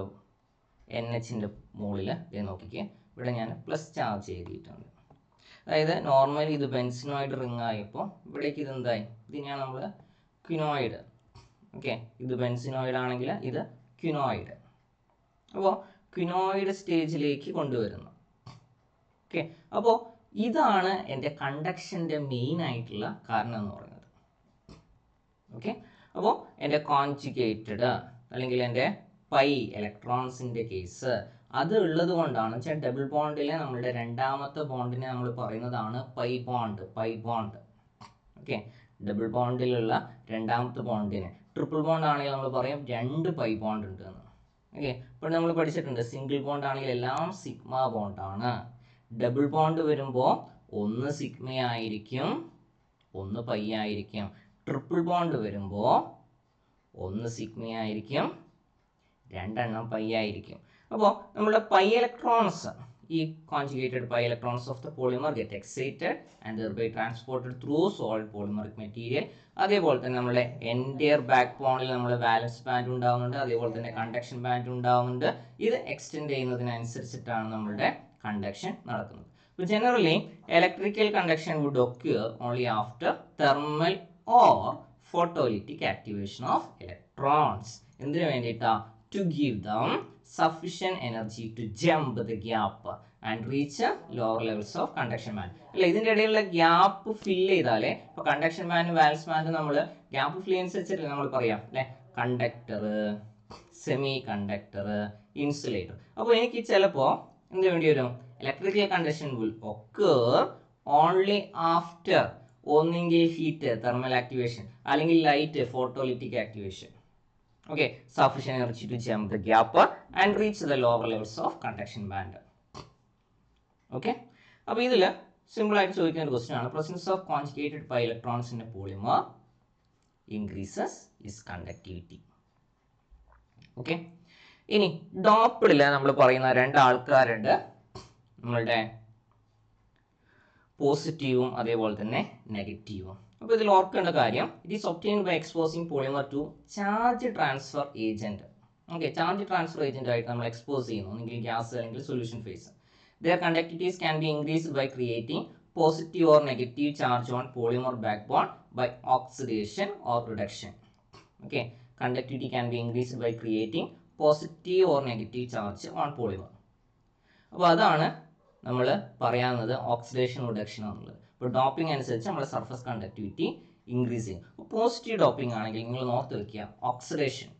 NHൻ്റെ മുകളിൽ നോക്കിക്കേ, ഇവിടെ ഞാൻ പ്ലസ് ചാർജ് എഴുതിയിട്ടുണ്ട്. അതായത് നോർമലി ഇത് ബെൻസിനോയിഡ് റിംഗ് ആയപ്പോൾ ഇവിടേക്ക് ഇതെന്തായി, ഇതിനെയാണ് നമ്മൾ ക്വിനോയിഡ്. ഓക്കെ, ഇത് ബെൻസിനോയിഡ് ആണെങ്കിൽ ഇത് ക്വിനോയിഡ്. അപ്പോൾ ക്വിനോയിഡ് സ്റ്റേജിലേക്ക് കൊണ്ടുവരുന്നു. ഓക്കെ, അപ്പോൾ ഇതാണ് എൻ്റെ കണ്ടക്ഷൻ്റെ മെയിൻ ആയിട്ടുള്ള കാരണം എന്ന് പറയുന്നത്. ഓക്കെ, അപ്പോൾ എൻ്റെ കോൺജുഗേറ്റഡ് അല്ലെങ്കിൽ എൻ്റെ പൈ ഇലക്ട്രോൺസിൻ്റെ കേസ് അത് ഉള്ളത് കൊണ്ടാണ് വെച്ചാൽ ഡബിൾ ബോണ്ടിലെ നമ്മളുടെ രണ്ടാമത്തെ ബോണ്ടിനെ നമ്മൾ പറയുന്നതാണ് പൈ ബോണ്ട്. ഓക്കെ, ഡബിൾ ബോണ്ടിലുള്ള രണ്ടാമത്തെ ബോണ്ടിനെ. ട്രിപ്പിൾ ബോണ്ട് ആണെങ്കിൽ നമ്മൾ പറയും 2 പൈ ബോണ്ട് ഉണ്ട് എന്ന്. ഓക്കെ, ഇപ്പോൾ നമ്മൾ പഠിച്ചിട്ടുണ്ട് സിംഗിൾ ബോണ്ട് ആണെങ്കിൽ എല്ലാം സിഗ്മ ബോണ്ടാണ്. ഡബിൾ ബോണ്ട് വരുമ്പോൾ 1 സിഗ്മയായിരിക്കും 1 പൈ ആയിരിക്കും. ട്രിപ്പിൾ ബോണ്ട് വരുമ്പോൾ 1 സിഗ്മയായിരിക്കും 2 പൈ ആയിരിക്കും. അപ്പോൾ നമ്മുടെ പൈ ഇലക്ട്രോൺസ്, ഈ conjugated pi electrons of the polymer get excited and thereby transported through solid polymeric material. അതേപോലെ തന്നെ നമ്മുടെ എൻറ്റയർ ബാക്ക് ബോണിൽ നമ്മൾ വാലൻസ് ബാൻഡ് ഉണ്ടാകുന്നുണ്ട്, അതേപോലെ തന്നെ കണ്ടക്ഷൻ ബാൻഡ് ഉണ്ടാകുന്നുണ്ട്. ഇത് എക്സ്റ്റെൻഡ് ചെയ്യുന്നതിനനുസരിച്ചിട്ടാണ് നമ്മുടെ കണ്ടക്ഷൻ നടക്കുന്നത്. അപ്പോൾ generally electrical conduction would occur only after thermal or photolytic activation of electrons. എന്തിനു വേണ്ടിയിട്ടാ? To give them sufficient energy to jump the gap and reach lower levels of conduction band. അല്ല, ഇതിൻ്റെ ഇടയിലുള്ള gap fill ചെയ്താലേ ഇപ്പോൾ conduction band വാലൻസ് band നമ്മൾ gap fill അനുസരിച്ചിട്ട് നമ്മൾ പറയാം അല്ലേ, കണ്ടക്ടർ, സെമി കണ്ടക്ടർ, ഇൻസുലേറ്റർ. അപ്പോൾ എനിക്ക് ചിലപ്പോൾ എന്ത് വേണ്ടി വരും? Electrical conduction will occur only after ഒന്നെങ്കിൽ ഹീറ്റ് തെർമൽ ആക്ടിവേഷൻ അല്ലെങ്കിൽ light photolytic activation. Okay, sufficient energy to jump the gap and reach the lower levels of conduction band. Okay, അപ്പോൾ ഇതിൽ സിമ്പിൾ ആയിട്ട് ചോദിക്കുന്ന ഒരു ക്വസ്റ്റ്യൻ ആണ്, presence of conjugated pi electrons in a polymer increases is conductivity. Okay, ഇനി ഡോപ്പിഡിൽ നമ്മൾ പറയുന്ന 2 ആൾക്കാരുണ്ട്, നമ്മളുടെ പോസിറ്റീവും അതേപോലെ തന്നെ നെഗറ്റീവും. അപ്പോൾ ഇതിൽ ഓർക്കേണ്ട കാര്യം, it is obtained by exposing polymer to charge transfer agent. Okay, charge transfer agent ആയിട്ട് നമ്മൾ എക്സ്പോസ് ചെയ്യുന്നു, ഒന്നെങ്കിൽ ഗ്യാസ് അല്ലെങ്കിൽ solution phase. Their conductivities can be increased by creating positive or negative charge on polymer backbone by oxidation or reduction. Okay, conductivity can be increased by creating positive or negative charge on polymer. അപ്പോൾ അതാണ് നമ്മൾ പറയാവുന്നത് oxidation reduction എന്നുള്ളത്. ഇപ്പോൾ doping അനുസരിച്ച് നമ്മുടെ surface conductivity increase ചെയ്യും. Positive doping ആണെങ്കിൽ നിങ്ങൾ ഓർത്ത് വെക്കുക oxidation.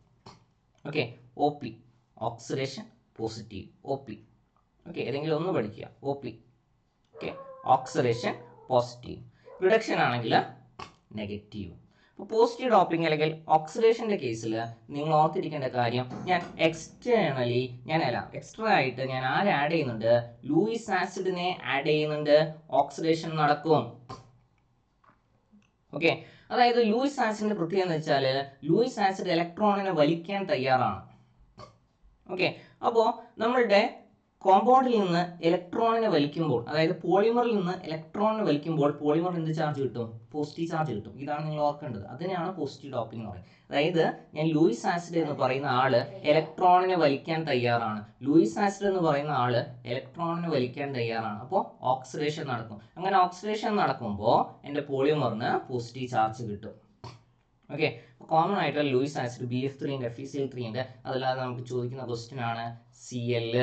Okay, OP oxidation positive, OP. Okay, ഏതെങ്കിലും ഒന്ന് പഠിക്കുക, OP. Okay, oxidation positive. Reduction ആണെങ്കിൽ നെഗറ്റീവ്. അപ്പോൾ പോസിറ്റീവ് ഡോപ്പിംഗ് അല്ലെങ്കിൽ ഓക്സിഡേഷൻ്റെ കേസിൽ നിങ്ങൾ ഓർത്തിരിക്കേണ്ട കാര്യം, ഞാൻ എക്സ്റ്റേണലി എക്സ്ട്രാ ആയിട്ട് ഞാൻ ആരെ ആഡ് ചെയ്യുന്നുണ്ട്? ലൂയിസ് ആസിഡിനെ ആഡ് ചെയ്യുന്നുണ്ട്, ഓക്സിഡേഷൻ നടക്കും. ഓക്കെ, അതായത് ലൂയിസ് ആസിഡിന്റെ പ്രത്യേകത എന്ന് വെച്ചാൽ ലൂയിസ് ആസിഡ് ഇലക്ട്രോണിനെ വലിക്കാൻ തയ്യാറാണ്. ഓക്കെ, അപ്പോൾ നമ്മളുടെ കോമ്പൗണ്ടിൽ നിന്ന് ഇലക്ട്രോണിനെ വലിക്കുമ്പോൾ, അതായത് പോളിമറിൽ നിന്ന് ഇലക്ട്രോണിനെ വലിക്കുമ്പോൾ പോളിമറിന് എന്ത് ചാർജ് കിട്ടും? പോസിറ്റീവ് ചാർജ് കിട്ടും. ഇതാണ് നിങ്ങൾ ഓർക്കേണ്ടത്. അതിനെയാണ് പോസിറ്റീവ് ഡോപ്പിംഗ് എന്ന് പറയുന്നത്. അതായത് ഞാൻ ലൂയിസ് ആസിഡ് എന്ന് പറയുന്ന ആള് ഇലക്ട്രോണിനെ വലിക്കാൻ തയ്യാറാണ്, ലൂയിസ് ആസിഡ് എന്ന് പറയുന്ന ആള് ഇലക്ട്രോണിനെ വലിക്കാൻ തയ്യാറാണ്. അപ്പോൾ ഓക്സിഡേഷൻ നടക്കും. അങ്ങനെ ഓക്സിഡേഷൻ നടക്കുമ്പോൾ എൻ്റെ പോളിമറിന് പോസിറ്റീവ് ചാർജ് കിട്ടും. ഓക്കെ, കോമൺ ആയിട്ടുള്ള ലൂയിസ് ആസിഡ് BF3 ഉണ്ട്, FeCl3 ഉണ്ട്. അതല്ലാതെ നമുക്ക് ചോദിക്കുന്ന ക്വസ്റ്റ്യൻ ആണ് Cl.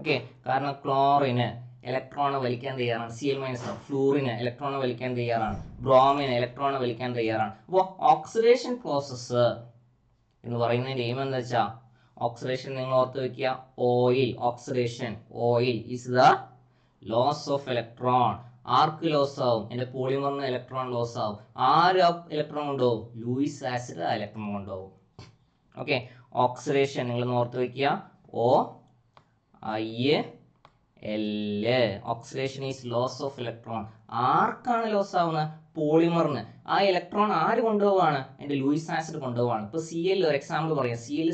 ഓക്കെ, കാരണം ക്ലോറിന് ഇലക്ട്രോണെ വലിക്കാൻ തയ്യാറാണ്, Cl- ഫ്ലൂറിന് ഇലക്ട്രോണെ വലിക്കാൻ തയ്യാറാണ്, ബ്രോമിന് ഇലക്ട്രോണെ വലിക്കാൻ തയ്യാറാണ്. അപ്പോൾ ഓക്സിഡേഷൻ പ്രോസസ്സ് എന്ന് പറയുന്നതിൻ്റെ എയിം എന്താ വെച്ചാൽ, ഓക്സിഡേഷൻ നിങ്ങൾ ഓർത്ത് വെക്കുക, oil oxidation, oil is the loss of electron. ആർക്ക് ലോസ് ആവും? എൻ്റെ പോളിമറിന് ഇലക്ട്രോൺ ലോസ് ആവും. ആര് ഇലക്ട്രോൺ കൊണ്ടുപോകും? ലൂയിസ് ആസിഡ് ഇലക്ട്രോൺ കൊണ്ടുപോകും. ഓക്കെ, ഓക്സിഡേഷൻ നിങ്ങൾ ഓർത്ത് വെക്കുക, OIL. Oxidation is loss of electron. ആർക്കാണ് ലോസ് ആവുന്നത്? പോളിമറിന്. ആ ഇലക്ട്രോൺ ആര് കൊണ്ടുപോവാണ്? എൻ്റെ ലൂയിസ് ആസിഡ് കൊണ്ടുപോവാണ്. ഇപ്പോൾ Cl ഒരു എക്സാമ്പിൾ പറയാം, Cl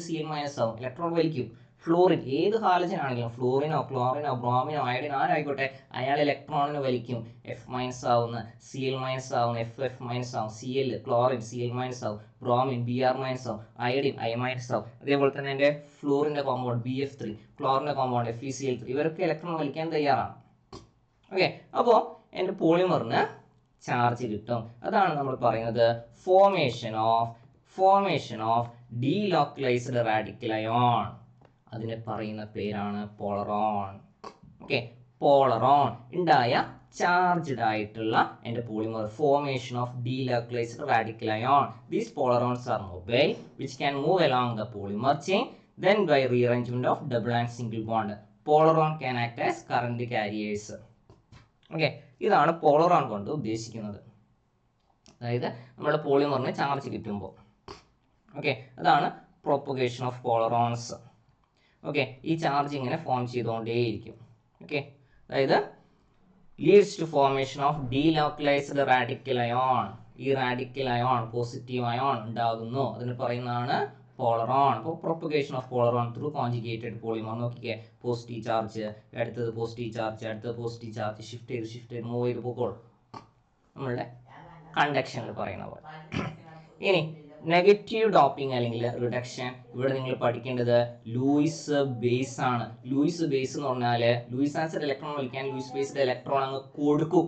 ആവും, ഇലക്ട്രോൺ വലിക്കും. ഫ്ലൂറിൻ, ഏത് ഹാലജൻ ആണെങ്കിലും ഫ്ലൂറിനോ ക്ലോറിനോ ബ്രോമിനോ അയഡിനോ ആരായിക്കോട്ടെ, അയാൾ ഇലക്ട്രോണിനെ വലിക്കും. F- ആവുന്ന, Cl- ആവുന്ന, F ആവും, Cl ക്ലോറിൻ Cl- ആവും, ബ്രോമിൻ Br- ആവും, അയഡിൻ I- ആവും. അതേപോലെ തന്നെ എൻ്റെ ഫ്ലൂറിൻ്റെ കോമ്പൗണ്ട് BF3, ക്ലോറിൻ്റെ കോമ്പൗണ്ട് FeCl3, ഇവരൊക്കെ ഇലക്ട്രോൺ വലിക്കാൻ തയ്യാറാണ്. ഓക്കെ, അപ്പോൾ എൻ്റെ പോളിമറിന് ചാർജ് കിട്ടും. അതാണ് നമ്മൾ പറയുന്നത് formation of delocalised radical ion. അതിനെ പറയുന്ന പേരാണ് പോളറോൺ. ഓക്കെ, പോളറോൺ ഉണ്ടായ ചാർജ്ഡ് ആയിട്ടുള്ള എൻ്റെ polymer, formation of delocalised radical ion. These polarons are mobile which can move along the polymer chain, then by rearrangement of double and single bond poleron can act as current carriers. Okay, ഇതാണ് polaron കൊണ്ട് ഉദ്ദേശിക്കുന്നത്. അതായത് നമ്മുടെ പോളിമറിന് charge കിട്ടുമ്പോൾ. Okay, അതാണ് propagation of polarons. Okay, ഈ charge ഇങ്ങനെ ഫോം ചെയ്തുകൊണ്ടേയിരിക്കും. ഓക്കെ, അതായത് leads to formation of delocalised radical ion. ഈ റാഡിക്കൽ അയോൺ, പോസിറ്റീവ് അയോൺ ഉണ്ടാകുന്നു, അതിന് പറയുന്നതാണ് പോളറോൺ. അപ്പോൾ propagation of polaron through conjugated polymer. നോക്കിക്കേ, പോസിറ്റീവ് ചാർജ്, അടുത്തത് പോസിറ്റീവ് ചാർജ്, അടുത്തത് പോസിറ്റീവ് ചാർജ്, ഷിഫ്റ്റ് ചെയ്ത് മൂവ് ചെയ്ത് പോയിക്കോളും, നമ്മളുടെ കണ്ടക്ഷനിൽ പറയുന്ന പോലെ. ഇനി നെഗറ്റീവ് ഡോപ്പിംഗ് അല്ലെങ്കിൽ റിഡക്ഷൻ. ഇവിടെ നിങ്ങൾ പഠിക്കേണ്ടത് ലൂയിസ് ബേസ് ആണ്. ലൂയിസ് ബേസ് എന്ന് പറഞ്ഞാൽ ലൂയിസ് ആസിഡ് ഇലക്ട്രോൺ വലിക്കാൻ ലൂയിസ് ബേസ്ഡ് ഇലക്ട്രോൺ അങ്ങ് കൊടുക്കും.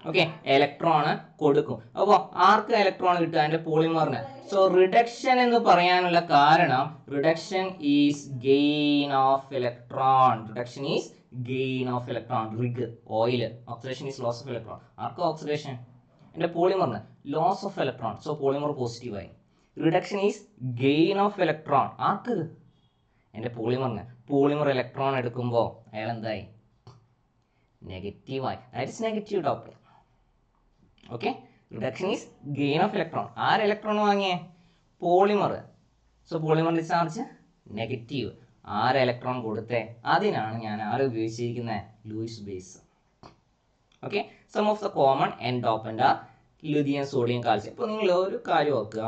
ഓക്കെ, ഇലക്ട്രോണ് കൊടുക്കും. അപ്പോൾ ആർക്ക് ഇലക്ട്രോൺ കിട്ടുക? അതിന്റെ പോളിമറിന്. സോ റിഡക്ഷൻ എന്ന് പറയാനുള്ള കാരണം reduction is gain of electron. Reduction is gain of electron. Rig, oil, oxidation is loss of electron. ആർക്ക് ഓക്സിഡേഷൻ? എൻ്റെ പോളിമറിന് loss of electron. So polymer പോസിറ്റീവായി. Reduction is gain of electron. ആർക്ക്? എൻ്റെ പോളിമറിന്. പോളിമർ ഇലക്ട്രോൺ എടുക്കുമ്പോൾ അയാൾ എന്തായി? നെഗറ്റീവായി. That is negative doping. Okay, reduction is gain of electron. ആര് ഇലക്ട്രോൺ വാങ്ങിയേ? പോളിമർ. സോ പോളിമറിന്റെ ചാർജ് നെഗറ്റീവ്. ആര് ഇലക്ട്രോൺ കൊടുത്തേ? അതിനാണ് ഞാൻ ആര് ഉപയോഗിച്ചിരിക്കുന്നത്? Luis base. Okay, some of the common N dopant are lithium, sodium, calcium. ഇപ്പോൾ നിങ്ങൾ ഒരു കാര്യം ഓർക്കുക,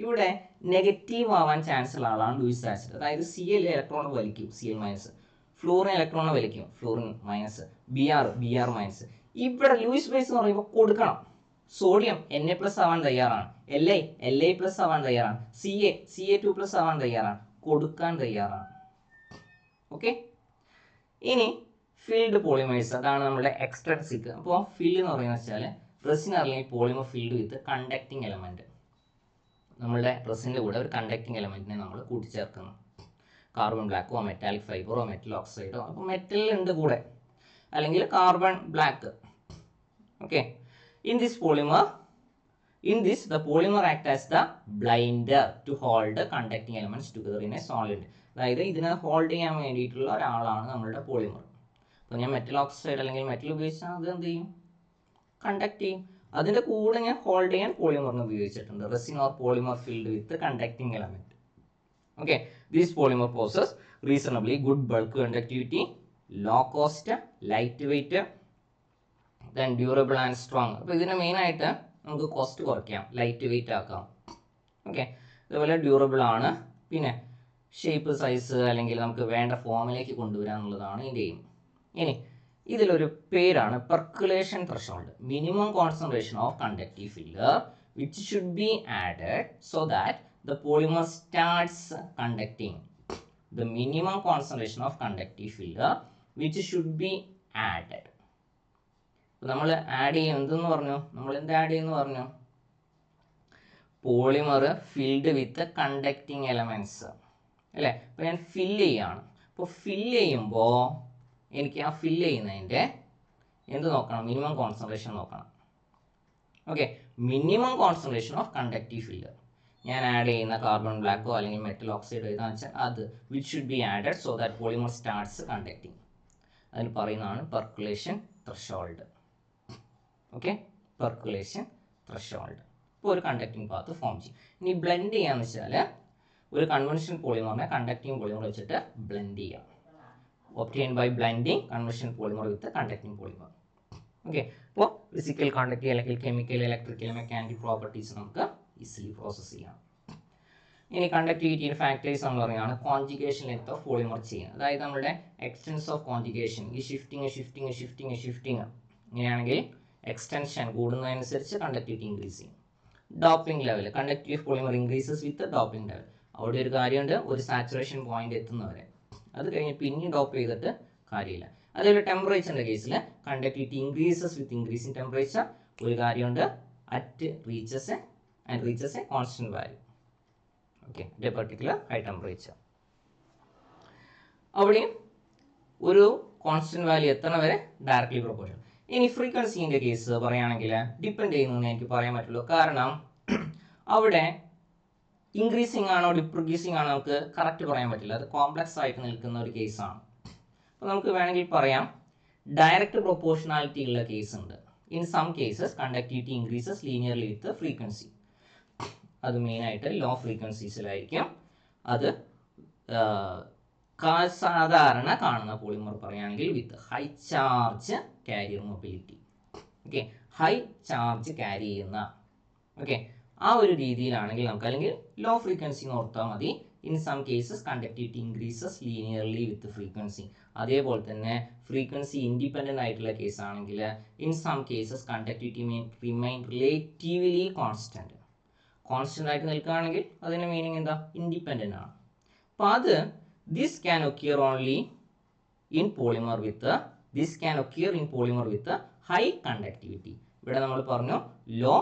ഇവിടെ നെഗറ്റീവ് ആവാൻ ചാൻസ് ഉള്ള ആളാണ് ലൂയിസ് ആസിഡ്. അതായത് Cl ഇലക്ട്രോൺ വലിക്കും, Cl മൈനസ്. ഫ്ലൂറിൻ ഇലക്ട്രോൺ വലിക്കും, ഫ്ലൂറിൻ മൈനസ്. Br minus. ഇവിടെ ലൂയിസ് ബേസ് എന്ന് പറയുമ്പോൾ കൊടുക്കണം. സോഡിയം Na+ ആവാൻ തയ്യാറാണ്, La+ ആവാൻ തയ്യാറാണ്, Ca2+ ആവാൻ തയ്യാറാണ്, കൊടുക്കാൻ തയ്യാറാണ്. ഓക്കെ, ഇനി ഫിൽഡ് പോളിമേഴ്സ്, അതാണ് നമ്മുടെ എക്സ്ട്രൻസിക്. അപ്പോൾ ഫിൽഡ് എന്ന് പറയുന്നത് വെച്ചാൽ റെസിൻ അല്ലെങ്കിൽ polymer filled with conducting element. നമ്മളുടെ റെസിൻ്റെ കൂടെ ഒരു കണ്ടക്ടിങ് എലമെന്റിനെ നമ്മൾ കൂട്ടിച്ചേർക്കുന്നു. കാർബൺ ബ്ലാക്കോ മെറ്റാലിക് ഫൈബറോ മെറ്റൽ ഓക്സൈഡോ. അപ്പോൾ മെറ്റലുണ്ട് കൂടെ, അല്ലെങ്കിൽ carbon black. Okay, in this the polymer act as the blinder to hold the conducting elements together in a solid. അതായത് ഇതിനെ ഹോൾഡ് ചെയ്യാൻ വേണ്ടിയിട്ടുള്ള ഒരാളാണ് നമ്മളുടെ പോളിമർ. അപ്പോൾ ഞാൻ മെറ്റൽ ഓക്സൈഡ് അല്ലെങ്കിൽ മെറ്റൽ ഉപയോഗിച്ചാൽ അത് എന്ത് ചെയ്യും? കണ്ടക്ട് ചെയ്യും. അതിൻ്റെ കൂടെ ഞാൻ ഹോൾഡ് ചെയ്യാൻ പോളിമറിന് ഉപയോഗിച്ചിട്ടുണ്ട്. Resin or polymer filled with conducting element. Okay, this polymer possess reasonably good bulk conductivity, low cost, light weight, then durable and strong. അപ്പോൾ ഇതിന് മെയിനായിട്ട് നമുക്ക് കോസ്റ്റ് കുറയ്ക്കാം, ലൈറ്റ് വെയിറ്റ് ആക്കാം. ഓക്കെ, അതുപോലെ ഡ്യൂറബിൾ ആണ്, പിന്നെ ഷേപ്പ്, സൈസ് അല്ലെങ്കിൽ നമുക്ക് വേണ്ട ഫോമിലേക്ക് കൊണ്ടുവരിക എന്നുള്ളതാണ് ഇതിൻ്റെ എയിം. ഇനി ഇതിലൊരു പേരാണ് percolation threshold. Minimum concentration of conductive filler which should be added so that the polymer starts conducting. The minimum concentration of conductive filler which should be added. നമ്മൾ ആഡ് ചെയ്യും എന്തെന്ന് പറഞ്ഞു? നമ്മൾ എന്ത് ആഡ് ചെയ്യുമെന്ന് പറഞ്ഞു? Polymer filled with conducting elements അല്ലേ? അപ്പോൾ ഞാൻ ഫില്ല് ചെയ്യാണ്. അപ്പോൾ ഫില്ല് ചെയ്യുമ്പോൾ എനിക്ക് ആ ഫില്ല് ചെയ്യുന്നതിൻ്റെ എന്ത് നോക്കണം? മിനിമം കോൺസെൻട്രേഷൻ നോക്കണം. Okay, minimum concentration of conductive filler. ഞാൻ ആഡ് ചെയ്യുന്ന കാർബൺ ബ്ലാക്കോ അല്ലെങ്കിൽ മെറ്റൽ ഓക്സൈഡോ ഏതാണെന്ന് വെച്ചാൽ അത് which should be added so that polymer starts conducting. അതിന് പറയുന്നതാണ് percolation threshold. Okay, percolation threshold. ഇപ്പോൾ ഒരു കണ്ടക്ടിങ് പാത്ത് ഫോം ചെയ്യും. ഇനി ബ്ലെൻഡ് ചെയ്യാന്ന് വെച്ചാൽ ഒരു കൺവെൻഷണൽ പോളിമറിനെ കണ്ടക്ടിങ് പോളിമർ വെച്ചിട്ട് ബ്ലെൻഡ് ചെയ്യാം. Obtain by blending conventional polymer with conducting polymer. Okay, അപ്പോൾ ഫിസിക്കൽ, കണ്ടക്റ്റീവ് അല്ലെങ്കിൽ കെമിക്കൽ, ഇലക്ട്രിക്കൽ, മെക്കാനിക്കൽ പ്രോപ്പർട്ടീസ് നമുക്ക് ഈസിലി പ്രോസസ്സ് ചെയ്യാം. ഇനി കണ്ടക്ടിവിറ്റി ഫാക്ടേഴ്സ് എന്ന് പറയുന്നതാണ് conjugation length of polymer chain. അതായത് നമ്മുടെ എക്സ്റ്റൻസ് ഓഫ് കോൺജുഗേഷൻ, ഈ ഷിഫ്റ്റിങ് ഇങ്ങനെയാണെങ്കിൽ എക്സ്റ്റൻഷൻ കൂടുന്നതനുസരിച്ച് കണ്ടക്ടിവിറ്റി ഇൻക്രീസ് ചെയ്യും. Doping level, conductive polymer increases with doping level. അവിടെ ഒരു കാര്യമുണ്ട്, ഒരു സാച്ചുറേഷൻ പോയിന്റ് എത്തുന്നവരെ. അത് കഴിഞ്ഞ് പിന്നെ ഡോപ്പ് ചെയ്തിട്ട് കാര്യമില്ല. അതേപോലെ ടെമ്പറേച്ചറിൻ്റെ കേസിൽ conductivity increases with increasing temperature, ഒരു കാര്യമുണ്ട്, at reaches A constant value. Okay, at A particular high temperature. അവിടെയും ഒരു കോൺസ്റ്റന്റ് വാല്യൂ എത്തണ വരെ ഡയറക്ട്ലി പ്രൊപ്പോർഷണൽ. ഇനി ഫ്രീക്വൻസിന്റെ കേസ് പറയുകയാണെങ്കിൽ ഡിപ്പെൻഡ് ചെയ്യുന്നതെന്ന് എനിക്ക് പറയാൻ പറ്റുള്ളൂ. കാരണം അവിടെ ഇൻക്രീസിങ് ആണോ ഡിക്രീസിങ് ആണോ നമുക്ക് കറക്റ്റ് പറയാൻ പറ്റില്ല. അത് കോംപ്ലക്സ് ആയിട്ട് നിൽക്കുന്ന ഒരു കേസാണ്. അപ്പോൾ നമുക്ക് വേണമെങ്കിൽ പറയാം ഡയറക്റ്റ് പ്രൊപ്പോർഷണാലിറ്റി ഉള്ള കേസ് ഉണ്ട്. In some cases conductivity increases linearly with frequency. അത് മെയിനായിട്ട് ലോ ഫ്രീക്വൻസീസിലായിരിക്കും. അത് സാധാരണ കാണുന്ന പോളിമർ പറയുകയാണെങ്കിൽ with high charge carrier mobility. Okay, high charge carry ചെയ്യുന്ന, ഓക്കെ, ആ ഒരു രീതിയിലാണെങ്കിൽ നമുക്ക്, അല്ലെങ്കിൽ ലോ ഫ്രീക്വൻസി എന്ന് ഓർത്താൽ മതി. In some cases conductivity increases linearly with frequency. അതേപോലെ തന്നെ ഫ്രീക്വൻസി ഇൻഡിപെൻഡൻ്റ് ആയിട്ടുള്ള കേസ് ആണെങ്കിൽ in some cases conductivity remain relatively constant. Constant ആയിട്ട് നിൽക്കുകയാണെങ്കിൽ അതിൻ്റെ മീനിങ് എന്താ? ഇൻഡിപെൻഡൻ്റ് ആണ്. അപ്പോൾ അത് this can occur only in polymer with high conductivity. ഇവിടെ നമ്മൾ പറഞ്ഞു ലോ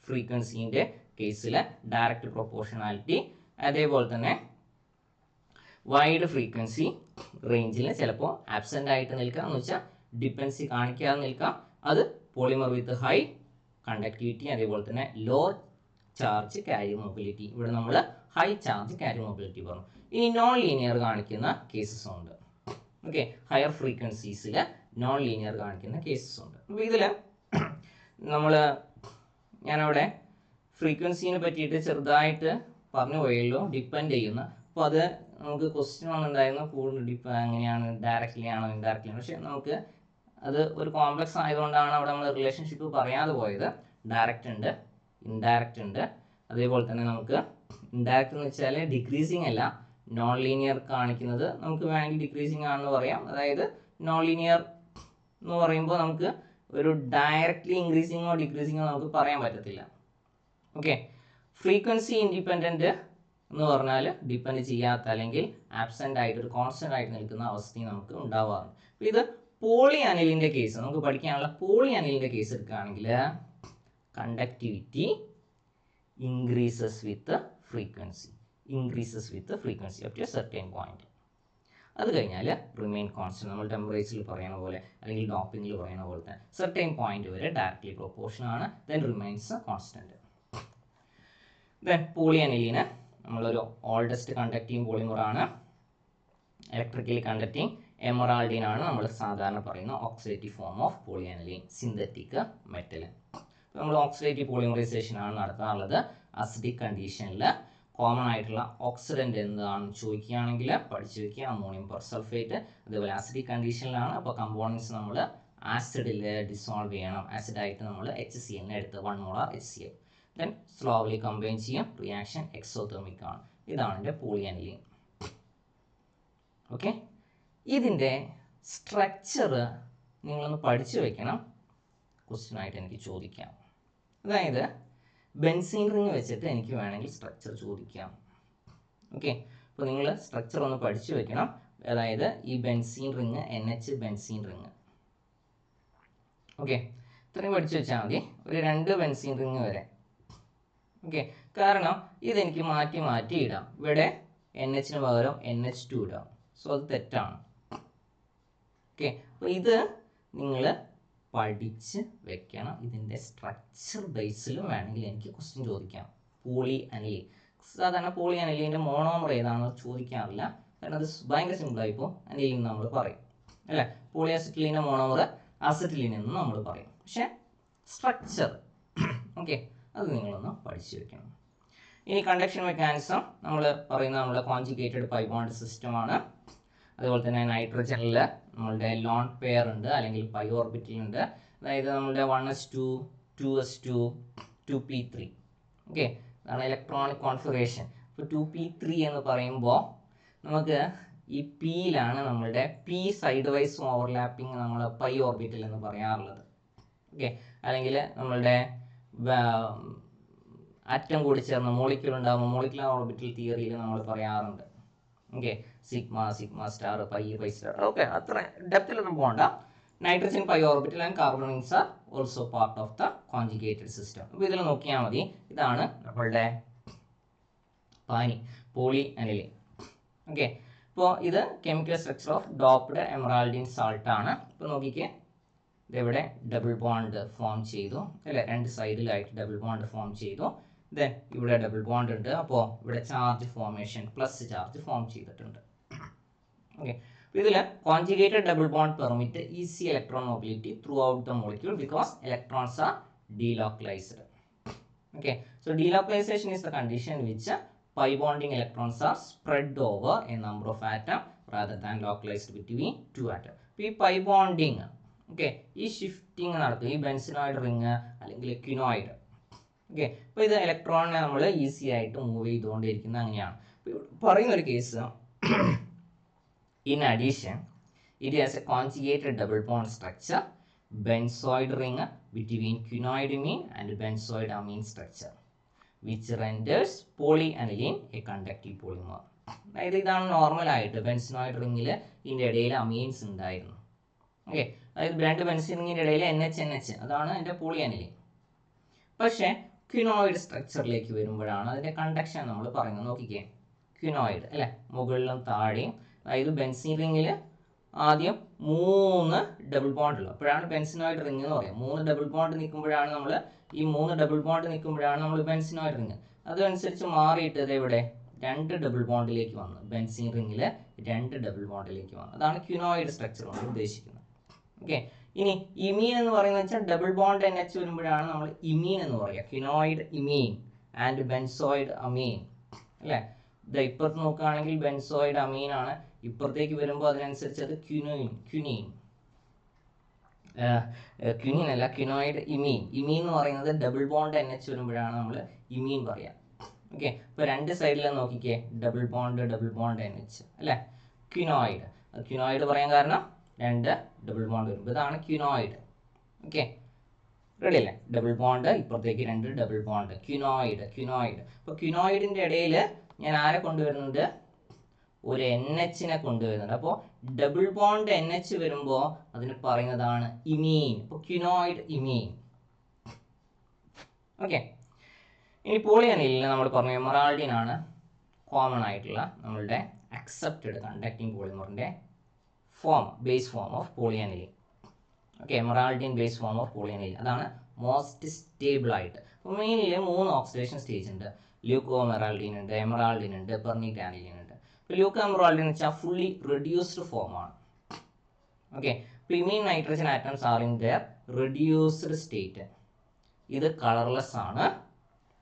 ഫ്രീക്വൻസിൻ്റെ കേസിൽ ഡയറക്റ്റ് പ്രൊപ്പോർഷണാലിറ്റി, അതേപോലെ തന്നെ വൈഡ് ഫ്രീക്വൻസി റേഞ്ചിൽ ചിലപ്പോൾ ആബ്സെൻ്റ് ആയിട്ട് നിൽക്കാം, എന്ന് വെച്ചാൽ ഡിപ്പെൻസി കാണിക്കാതെ നിൽക്കാം. അത് പോളിമർ വിത്ത് ഹൈ കണ്ടക്ടിവിറ്റി, അതേപോലെ തന്നെ ലോ ചാർജ് ക്യാരി മൊബിലിറ്റി. ഇവിടെ നമ്മൾ ഹൈ ചാർജ് ക്യാരി മൊബിലിറ്റി പറഞ്ഞു. ഇനി നോൺ ലീനിയർ കാണിക്കുന്ന കേസസ് ഉണ്ട്. ഓക്കെ, ഹയർ ഫ്രീക്വൻസീസിൽ നോൺ ലീനിയർ കാണിക്കുന്ന കേസസ് ഉണ്ട്. അപ്പോൾ ഇതിൽ ഞാനവിടെ ഫ്രീക്വൻസിനെ പറ്റിയിട്ട് ചെറുതായിട്ട് പറഞ്ഞു പോയല്ലോ, ഡിപ്പെൻഡ് ചെയ്യുന്ന. അപ്പോൾ അത് നമുക്ക് ക്വസ്റ്റ്യൻ വന്നിട്ടുണ്ടായിരുന്നു, കൂടുതൽ എങ്ങനെയാണ്, ഡയറക്റ്റ്ലി ആണോ ഇൻഡയറക്റ്റ്ലി ആണോ. പക്ഷേ നമുക്ക് അത് ഒരു കോംപ്ലക്സ് ആയതുകൊണ്ടാണ് അവിടെ നമ്മൾ റിലേഷൻഷിപ്പ് പറയാതെ പോയത്. ഡയറക്റ്റ് ഉണ്ട്, ഇൻഡയറക്റ്റ് ഉണ്ട്. അതേപോലെ തന്നെ നമുക്ക് ഇൻഡയറക്റ്റ് എന്ന് വെച്ചാൽ ഡിക്രീസിങ് അല്ല, നോൺ ലീനിയർ കാണിക്കുന്നത് നമുക്ക് വേണമെങ്കിൽ ഡിക്രീസിങ് ആണെന്ന് പറയാം. അതായത് നോൺ ലീനിയർ എന്ന് പറയുമ്പോൾ നമുക്ക് ഒരു ഡയറക്റ്റ്ലി ഇൻക്രീസിങ്ങോ ഡിക്രീസിങ്ങോ നമുക്ക് പറയാൻ പറ്റത്തില്ല. ഓക്കെ, ഫ്രീക്വൻസി ഇൻഡിപെൻഡൻറ്റ് എന്ന് പറഞ്ഞാൽ ഡിപ്പെൻഡ് ചെയ്യാത്ത അല്ലെങ്കിൽ ആബ്സെൻ്റ് ആയിട്ട് ഒരു കോൺസ്റ്റൻ്റ് ആയിട്ട് നിൽക്കുന്ന അവസ്ഥയും നമുക്ക് ഉണ്ടാവാറുണ്ട്. അപ്പോൾ ഇത് പോളി അനിലിൻ്റെ കേസ് നമുക്ക് പഠിക്കാനുള്ള പോളി അനിലിൻ്റെ കേസ് എടുക്കുകയാണെങ്കിൽ conductivity increases with frequency up to a certain point. അത് കഴിഞ്ഞാൽ റിമെയിൻ കോൺസ്റ്റന്റ്. നമ്മൾ ടെമ്പറേച്ചറിൽ പറയുന്ന പോലെ അല്ലെങ്കിൽ ഡോപ്പിങ്ങിൽ പറയുന്ന പോലെ തന്നെ സർട്ടൈൻ പോയിന്റ് വരെ ഡയറക്ട്ലി പ്രൊപ്പോർഷണൽ ആണ്, ദെൻ റിമെയിൻസ് കോൺസ്റ്റന്റ്. ദെൻ പോളിയനിലിന് നമ്മളൊരു ഓൾഡസ്റ്റ് കണ്ടക്റ്റിംഗ് പോളിമർ ആണ്, ഇലക്ട്രിക്കലി കണ്ടക്റ്റിംഗ്. എമറാൾഡിനാണ് നമ്മൾ സാധാരണ പറയുന്ന oxidative form of polyaniline, synthetic metal. നമ്മൾ ഓക്സിഡേറ്റീവ് പോളിമറൈസേഷൻ ആണ് നടത്താറുള്ളത്. അസിഡിക് കണ്ടീഷനിൽ കോമൺ ആയിട്ടുള്ള ഓക്സിഡൻറ്റ് എന്താണെന്ന് ചോദിക്കുകയാണെങ്കിൽ പഠിച്ചു വയ്ക്കുക, അമോണിയം പെർസൾഫേറ്റ്. അതേപോലെ ആസിഡിക് കണ്ടീഷനിലാണ്, അപ്പോൾ കമ്പോണൻസ് നമ്മൾ ആസിഡിൽ ഡിസോൾവ് ചെയ്യണം. ആസിഡായിട്ട് നമ്മൾ HCl എടുത്ത് 1 molar HCl. Then slowly combine ചെയ്യും, റിയാക്ഷൻ എക്സോതെർമിക് ആണ്. ഇതാണ് എൻ്റെ പോളിയനിലിൻ. ഓക്കെ, ഇതിൻ്റെ സ്ട്രക്ചർ നിങ്ങളൊന്ന് പഠിച്ചു വയ്ക്കണം, ക്വസ്റ്റ്യൻ ആയിട്ട് എനിക്ക് ചോദിക്കാം. അതായത് ബെൻസീൻ റിങ് വെച്ചിട്ട് എനിക്ക് വേണമെങ്കിൽ സ്ട്രക്ചർ ചോദിക്കാം. ഓക്കെ, അപ്പോൾ നിങ്ങൾ സ്ട്രക്ചർ ഒന്ന് പഠിച്ചു വെക്കണം. അതായത് ഈ benzene ring, NH benzene ring. Okay, ഇത്രയും പഠിച്ചു വെച്ചാൽ മതി, ഒരു 2 ബെൻസീൻ റിങ് വരെ. ഓക്കെ, കാരണം ഇതെനിക്ക് മാറ്റി മാറ്റി ഇടാം. ഇവിടെ NHന് പകരം NH2 ഇടാം. സോ അത് തെറ്റാണ്. ഓക്കെ, അപ്പോൾ ഇത് നിങ്ങൾ പഠിച്ച് വെക്കണം. ഇതിൻ്റെ സ്ട്രക്ചർ ബേസിലും വേണമെങ്കിൽ എനിക്ക് ക്വസ്റ്റ്യൻ ചോദിക്കാം. പോളി അനിലിൻ, സാധാരണ പോളി അനിലിൻ്റെ മോണോമർ ഏതാണെന്ന് ചോദിക്കാറില്ല, കാരണം അത് ഭയങ്കര സിമ്പിളായിപ്പോൾ അനിലിൻ നമ്മൾ പറയും അല്ലേ. പോളി അസിറ്റിലിൻ്റെ മോണോമർ അസിറ്റിലിൻ എന്ന് നമ്മൾ പറയും. പക്ഷേ സ്ട്രക്ചർ ഓക്കെ, അത് നിങ്ങളൊന്ന് പഠിച്ചു വെക്കണം. ഇനി കണ്ടക്ഷൻ മെക്കാനിസം നമ്മൾ പറയുന്നത് നമ്മുടെ കോൺജുഗേറ്റഡ് പൈ ബോണ്ട് സിസ്റ്റമാണ്. അതുപോലെ തന്നെ നൈട്രജനിൽ നമ്മളുടെ ലോൺ പെയർ ഉണ്ട്, അല്ലെങ്കിൽ പൈ ഓർബിറ്റൽ ഉണ്ട്. അതായത് നമ്മളുടെ 1s2 2s2 2p3. ഓക്കെ, അതാണ് ഇലക്ട്രോണിക് കോൺഫിഗറേഷൻ. ഇപ്പോൾ 2p3 എന്ന് പറയുമ്പോൾ നമുക്ക് ഈ പിയിലാണ് നമ്മളുടെ പി സൈഡ് വൈസ് ഓവർലാപ്പിംഗ് നമ്മൾ പൈ ഓർബിറ്റൽ എന്ന് പറയാറുള്ളത്. ഓക്കെ, അല്ലെങ്കിൽ നമ്മളുടെ ആറ്റം കൂടി ചേർന്ന് മോളിക്യൂൾ ഉണ്ടാകുമ്പോൾ മോളിക്കുലർ ഓർബിറ്റൽ തിയറിയിൽ നമ്മൾ പറയാറുണ്ട്. Okay, sigma star, pi star. Okay, അത്ര ഡെപ്തിലൊന്നും പോകണ്ട. Nitrogen pi orbital and carbon rings are also part of the conjugated system. അപ്പോൾ ഇതിൽ നോക്കിയാൽ മതി, ഇതാണ് നമ്മളുടെ പാനി, പോളി അനിലിൻ. ഓക്കെ, ഇപ്പോൾ ഇത് chemical structure of doped emeraldine salt ആണ്. ഇപ്പോൾ നോക്കിക്കേ, ഇതെവിടെ ഡബിൾ ബോണ്ട് ഫോം ചെയ്തു അല്ലേ, രണ്ട് സൈഡിലായിട്ട് ഡബിൾ ബോണ്ട് ഫോം ചെയ്തു. ദെൻ ഇവിടെ ഡബിൾ ബോണ്ട് ഉണ്ട്, അപ്പോൾ ഇവിടെ charge formation plus charge form ചെയ്തിട്ടുണ്ട്. ഓക്കെ, ഇതിൽ conjugated double bond permit easy electron mobility through out the molecule because electrons are delocalized. Okay, so delocalization is the condition in which pi bonding electrons are spread over a number of atoms rather than localized between two atoms. ഈ pi bonding, okay, ഈ shifting നടക്കും ഈ benzenoid ring അല്ലെങ്കിൽ ക്വിനോയിഡ്. Okay, അപ്പോൾ ഇത് ഇലക്ട്രോണിനെ നമ്മൾ easy ആയിട്ട് മൂവ് ചെയ്തുകൊണ്ടിരിക്കുന്നത് അങ്ങനെയാണ്. പറയുന്നൊരു case, in addition it has a conjugated double bond structure, benzoid ring between quinoid amine and benzoid amine structure, which renders polyaniline a conductive polymer. അതായത് ഇതാണ് നോർമലായിട്ട് ബെൻസിനോയിഡ് റിങ്ങിൽ ഇതിൻ്റെ ഇടയിൽ അമീൻസ് ഉണ്ടായിരുന്നു. ഓക്കെ, അതായത് രണ്ട് ബെൻസിൻ റിങ്ങിൻ്റെ ഇടയിൽ NH അതാണ് എൻ്റെ പോളിയാനിലിൻ. പക്ഷേ ക്വിനോയിഡ് സ്ട്രക്ചറിലേക്ക് വരുമ്പോഴാണ് അതിൻ്റെ കണ്ടക്ഷൻ നമ്മൾ പറയുന്നത്. നോക്കിക്കേ, ക്വിനോയിഡ് അല്ലേ, മുകളിലും താഴെയും, അതായത് ബെൻസിൻ റിങ്ങിൽ ആദ്യം 3 ഡബിൾ ബോണ്ട് ഉള്ളത്, അപ്പോഴാണ് ബെൻസിനോയിഡ് റിംഗ് എന്ന് പറയുന്നത്. 3 ഡബിൾ ബോണ്ട് നിൽക്കുമ്പോഴാണ് നമ്മൾ ബെൻസിനോയിഡ് റിംഗ്. അതനുസരിച്ച് മാറിയിട്ട് ഇത് ഇവിടെ 2 ഡബിൾ ബോണ്ടിലേക്ക് വന്നു, ബെൻസിൻ റിംഗിൽ 2 ഡബിൾ ബോണ്ടിലേക്ക് വന്നു. അതാണ് ക്വിനോയിഡ് സ്ട്രക്ചർ കൊണ്ട് ഉദ്ദേശിക്കുന്നത്. ഓക്കെ, ഇനി ഇമീൻ എന്ന് പറയുന്നത് വെച്ചാൽ ഡബിൾ ബോണ്ട് NH വരുമ്പോഴാണ് നമ്മൾ ഇമീൻ എന്ന് പറയുക. ക്വിനോയിഡ് ഇമീൻ ആൻഡ് ബെൻസോയിഡ് അമീൻ അല്ലേ. ഇത് ഇപ്പുറത്ത് നോക്കുകയാണെങ്കിൽ ബെൻസോയിഡ് അമീൻ ആണ്, ഇപ്പുറത്തേക്ക് വരുമ്പോൾ അതിനനുസരിച്ച് അത് ക്വിനീൻ അല്ല, ക്വിനോയിഡ് ഇമീൻ. ഇമീൻ എന്ന് പറയുന്നത് ഡബിൾ ബോണ്ട് NH വരുമ്പോഴാണ് നമ്മൾ ഇമീൻ പറയുക. ഓക്കെ, ഇപ്പോൾ രണ്ട് സൈഡിലും നോക്കിക്കേ, ഡബിൾ ബോണ്ട് NH അല്ലേ, ക്വിനോയിഡ് പറയാൻ കാരണം 2 ഡബിൾ ബോണ്ട് വരുമ്പോൾ ഇതാണ് ക്വിനോയിഡ്. ഓക്കെ, റെഡി അല്ലേ, ഡബിൾ ബോണ്ട് ഇപ്പുറത്തേക്ക് 2 ഡബിൾ ബോണ്ട്, ക്വിനോയിഡ്. അപ്പോൾ ക്വിനോയിഡിൻ്റെ ഇടയിൽ ഞാൻ ആരെ കൊണ്ടുവരുന്നുണ്ട്, ഒരു NH കൊണ്ടുവരുന്നുണ്ട്. അപ്പോൾ ഡബിൾ ബോണ്ട് NH വരുമ്പോൾ അതിന് പറയുന്നതാണ് ഇമീൻ. അപ്പോൾ ക്വിനോയിഡ് ഇമീൻ. ഓക്കെ, ഇനി പോളിയാനിലിന് നമ്മൾ പറഞ്ഞു എമറാൾഡിൻ ആണ് കോമൺ ആയിട്ടുള്ള നമ്മളുടെ അക്സെപ്റ്റഡ് കണ്ടക്റ്റിംഗ് പോളിമറിൻ്റെ base form of polyaniline. Okay, emeraldine base form of polyaniline, അതാണ് മോസ്റ്റ് സ്റ്റേബിൾ ആയിട്ട്. അപ്പോൾ മെയിൻലി 3 ഓക്സിഡേഷൻ സ്റ്റേജ് ഉണ്ട്. ല്യൂക്കോ എമറാൾഡിൻ ഉണ്ട്, എമറാൾഡിൻ ഉണ്ട്, പെർണിഗ്രാനിലിൻ ഉണ്ട്. ഇപ്പോൾ ല്യൂക്കോ എമറാൾഡിൻ എന്ന് വെച്ചാൽ ഫുള്ളി റെഡ്യൂസ്ഡ് ഫോമാണ്. Okay, premium nitrogen atoms are in their reduced state. ഇത് കളർലെസ് ആണ്.